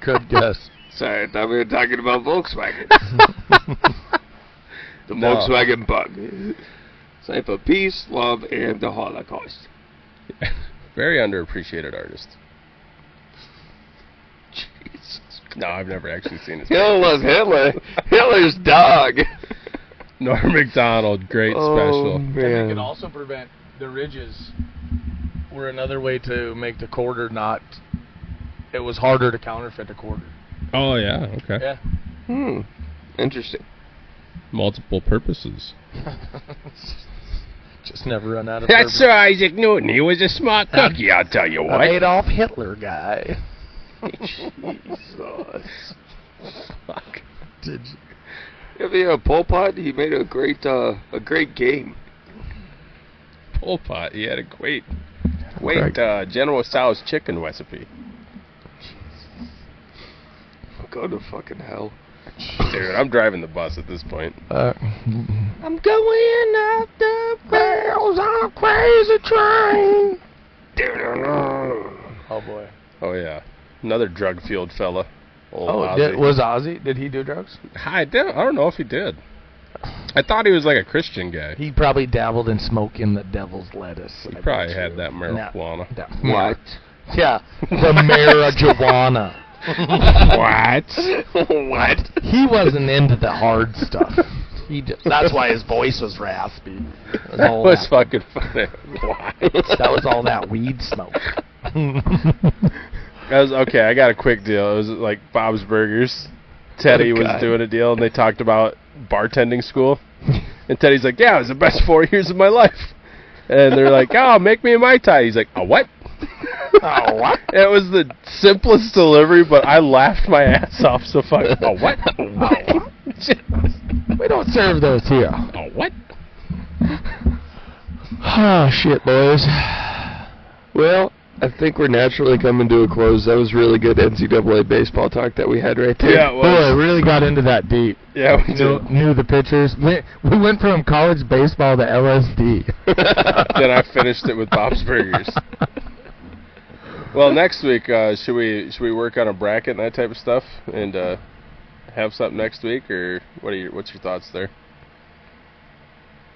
Good guess. Sorry, I thought we were talking about Volkswagen. The No. Volkswagen bug. Sign for peace, love, and the Holocaust. Very underappreciated artist. Jesus. No, I've never actually seen his Hitler was Hitler. Hitler's dog. Norm Macdonald, great special. And they could Man. also prevent the ridges. Were another way to make the quarter not. It was harder to counterfeit a quarter. Oh, yeah, okay. Yeah. Interesting. Multiple purposes. Just never run out of. That's Sir Isaac Newton. He was a smart cookie, I'll tell you what. Adolf Hitler guy. Jesus. Fuck. Did you? If he had Pol Pot, he made a great game. Pol Pot, he had a great Right. General Tso's chicken recipe. Go to fucking hell. Dude, I'm driving the bus at this point. I'm going up the rails on a crazy train. Oh boy. Oh, yeah. Another drug-fueled fella. Old Oh, Ozzy. was Ozzy? Did he do drugs? I don't know if he did. I thought he was like a Christian guy. He probably dabbled in smoking the devil's lettuce. He probably had that marijuana. What? Yeah, the marijuana. What? What? He wasn't into the hard stuff. That's why his voice was raspy. That was fucking funny. What? That was all that weed smoke. I got a quick deal. It was like Bob's Burgers. Teddy was doing a deal, and they talked about bartending school. And Teddy's like, yeah, it was the best 4 years of my life. And they're like, oh, make me a Mai Tai. He's like, a what? Oh, what? It was the simplest delivery, but I laughed my ass off so fucking. Oh, what? Oh, what? We don't serve those here. Oh, what? Oh, shit, boys. Well, I think we're naturally coming to a close. That was really good NCAA baseball talk that we had right there. Yeah, it was. Boy, really got into that deep. Yeah, we did. Knew the pitchers. We went from college baseball to LSD. Then I finished it with Bob's Burgers. Well, next week, should we work on a bracket and that type of stuff, and have something next week, or what's your thoughts there?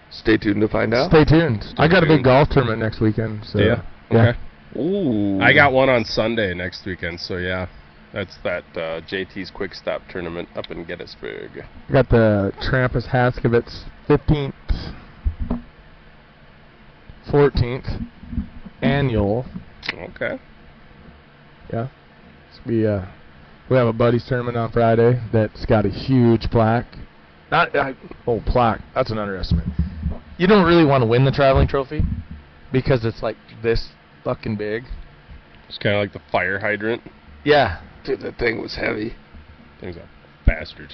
Stay tuned to find out. Stay tuned. I got a big golf tournament next weekend. So Yeah. Yeah. Okay. Ooh. I got one on Sunday next weekend, so yeah. That's that JT's Quick Stop tournament up in Gettysburg. I got the Trampus Haskevitz 15th, 14th annual. Okay. Yeah. So we have a buddies tournament on Friday that's got a huge plaque. Plaque. That's an underestimate. You don't really want to win the traveling trophy because it's like this fucking big. It's kind of like the fire hydrant. Yeah. Dude, that thing was heavy. Thing's a bastard.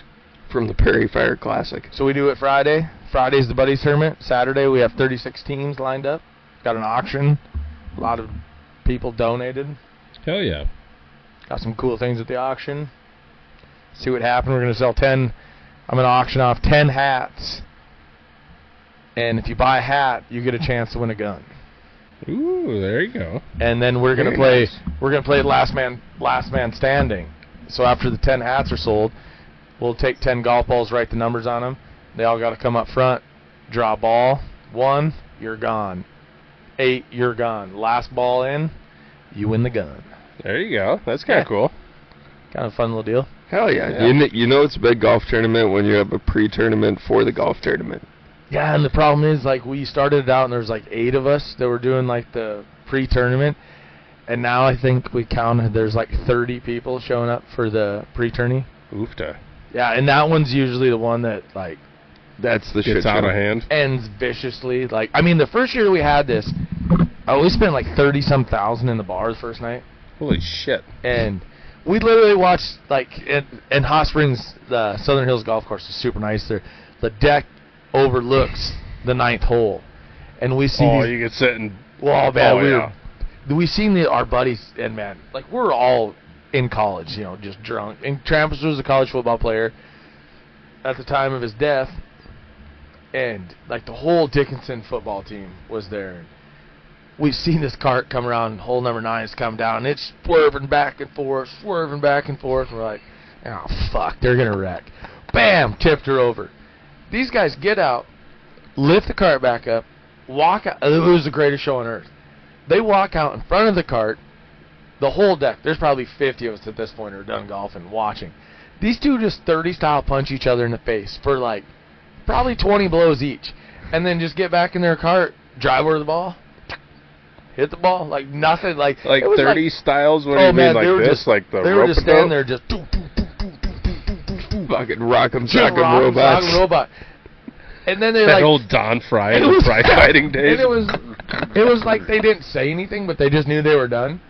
From the Prairie Fire Classic. So we do it Friday. Friday's the buddies tournament. Saturday we have 36 teams lined up. Got an auction. A lot of people donated. Hell yeah. Got some cool things at the auction. See what happens. We're going to sell 10. I'm going to auction off 10 hats. And if you buy a hat, you get a chance to win a gun. Ooh, there you go. And then we're going to play. We're going to play last man standing. So after the 10 hats are sold, we'll take 10 golf balls, write the numbers on them. They all got to come up front, draw a ball. 1, you're gone. 8, you're gone. Last ball in, you win the gun. There you go. That's kind of cool. Kind of a fun little deal. Hell yeah. You know it's a big golf tournament when you have a pre-tournament for the golf tournament. Yeah, and the problem is, like, we started it out and there was like 8 of us that were doing like the pre-tournament, and now I think we counted there's like 30 people showing up for the pre-tourney. Oofta. Yeah, and that one's usually the one that like That's the shit Gets out show. of hand. ends viciously. Like, I mean, the first year we had this, we spent like 30-some thousand in the bar the first night, Holy shit. and we literally watched like in Hot Springs, the Southern Hills Golf Course is super nice there. The deck overlooks the 9th hole, and we see these. You could sit and... Well, man, yeah. we seen our buddies, and man, like we're all in college, you know, just drunk. And Trampus was a college football player at the time of his death, and like the whole Dickinson football team was there. We've seen this cart come around, hole number 9 has come down, and it's swerving back and forth. And we're like, oh fuck, they're gonna wreck. Bam, tipped her over. These guys get out, lift the cart back up, walk out. It was the greatest show on earth. They walk out in front of the cart, the whole deck. There's probably 50 of us at this point who are done golfing, watching. These two just 30-style punch each other in the face for like probably 20 blows each, and then just get back in their cart, drive over the ball, hit the ball like nothing. Like Like it was 30 styles? What do you man, mean, they like were this? just, Like the they were just standing rope-a-dope? there, just Fucking rock'em just sock'em rock 'em, robots. sock 'em robot. And then they That like old Don Fry in it the was- prize fighting days. And it was like they didn't say anything, but they just knew they were done.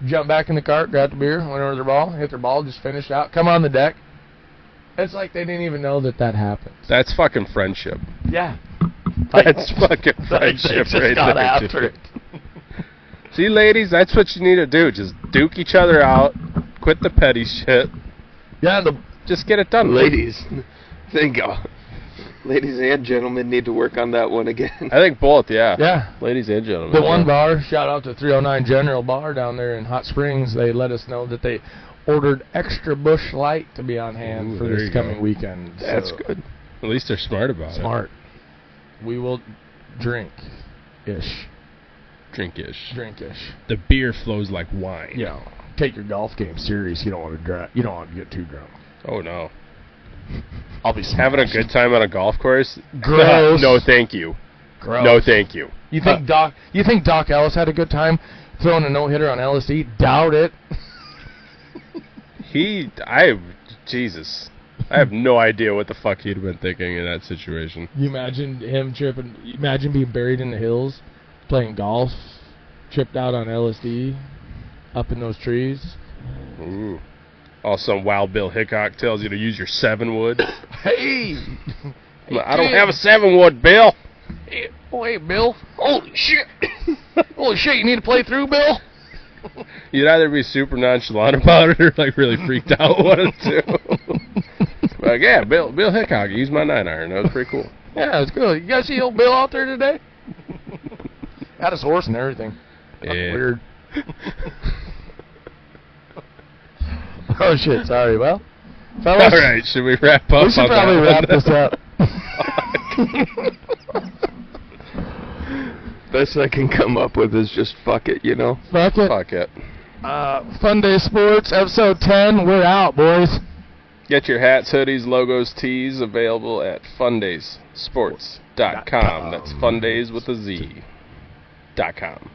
Jump back in the cart, grab the beer, went over their ball, hit their ball, just finished out, come on the deck. It's like they didn't even know that happened. That's fucking friendship. Yeah. That's fucking They friendship just right got there. after dude. it. See, ladies, that's what you need to do. Just duke each other out. Quit the petty shit. Yeah, Just get it done. Ladies, ladies and gentlemen need to work on that one again. I think both, yeah. yeah. Ladies and gentlemen. The one bar, shout out to 309 General Bar down there in Hot Springs. They let us know that they ordered extra Busch Light to be on hand Ooh, for there this you go. coming weekend. That's So, good. At least they're smart about Smart. We will drink-ish. Drink-ish. Drink-ish. The beer flows like wine. You know, take your golf game serious. You don't want to get too drunk. Oh, no. I'll be Having a good time on a golf course? Gross. No, thank you. Gross. No, thank you. You think Doc Ellis had a good time throwing a no-hitter on LSD? Doubt it. Jesus. I have no idea what the fuck he'd have been thinking in that situation. You imagine him tripping. Imagine being buried in the hills, playing golf, tripped out on LSD, up in those trees. Ooh. All some Wild Bill Hickok tells you to use your 7-wood. Hey! I don't have a 7-wood, Bill. Hey, Bill. Holy shit. Holy shit, you need to play through, Bill? You'd either be super nonchalant about it or like really freaked out one of the two. Like, yeah, Bill Hickok used my 9-iron. That was pretty cool. Yeah, it was good. You guys see old Bill out there today? Had his horse and everything. Yeah. Weird. Oh shit, sorry. Well, fellas. All right, should we wrap up? We should on probably that wrap this up. Best I can come up with is just fuck it, you know? Fuck it. Fuck it. Fundayz Sports, episode 10. We're out, boys. Get your hats, hoodies, logos, tees available at fundayzsports.com. That's Fundayz with a Z.com.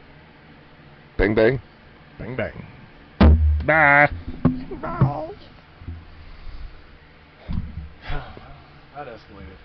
Bang, bang. Bang, bang. Bye. That escalated.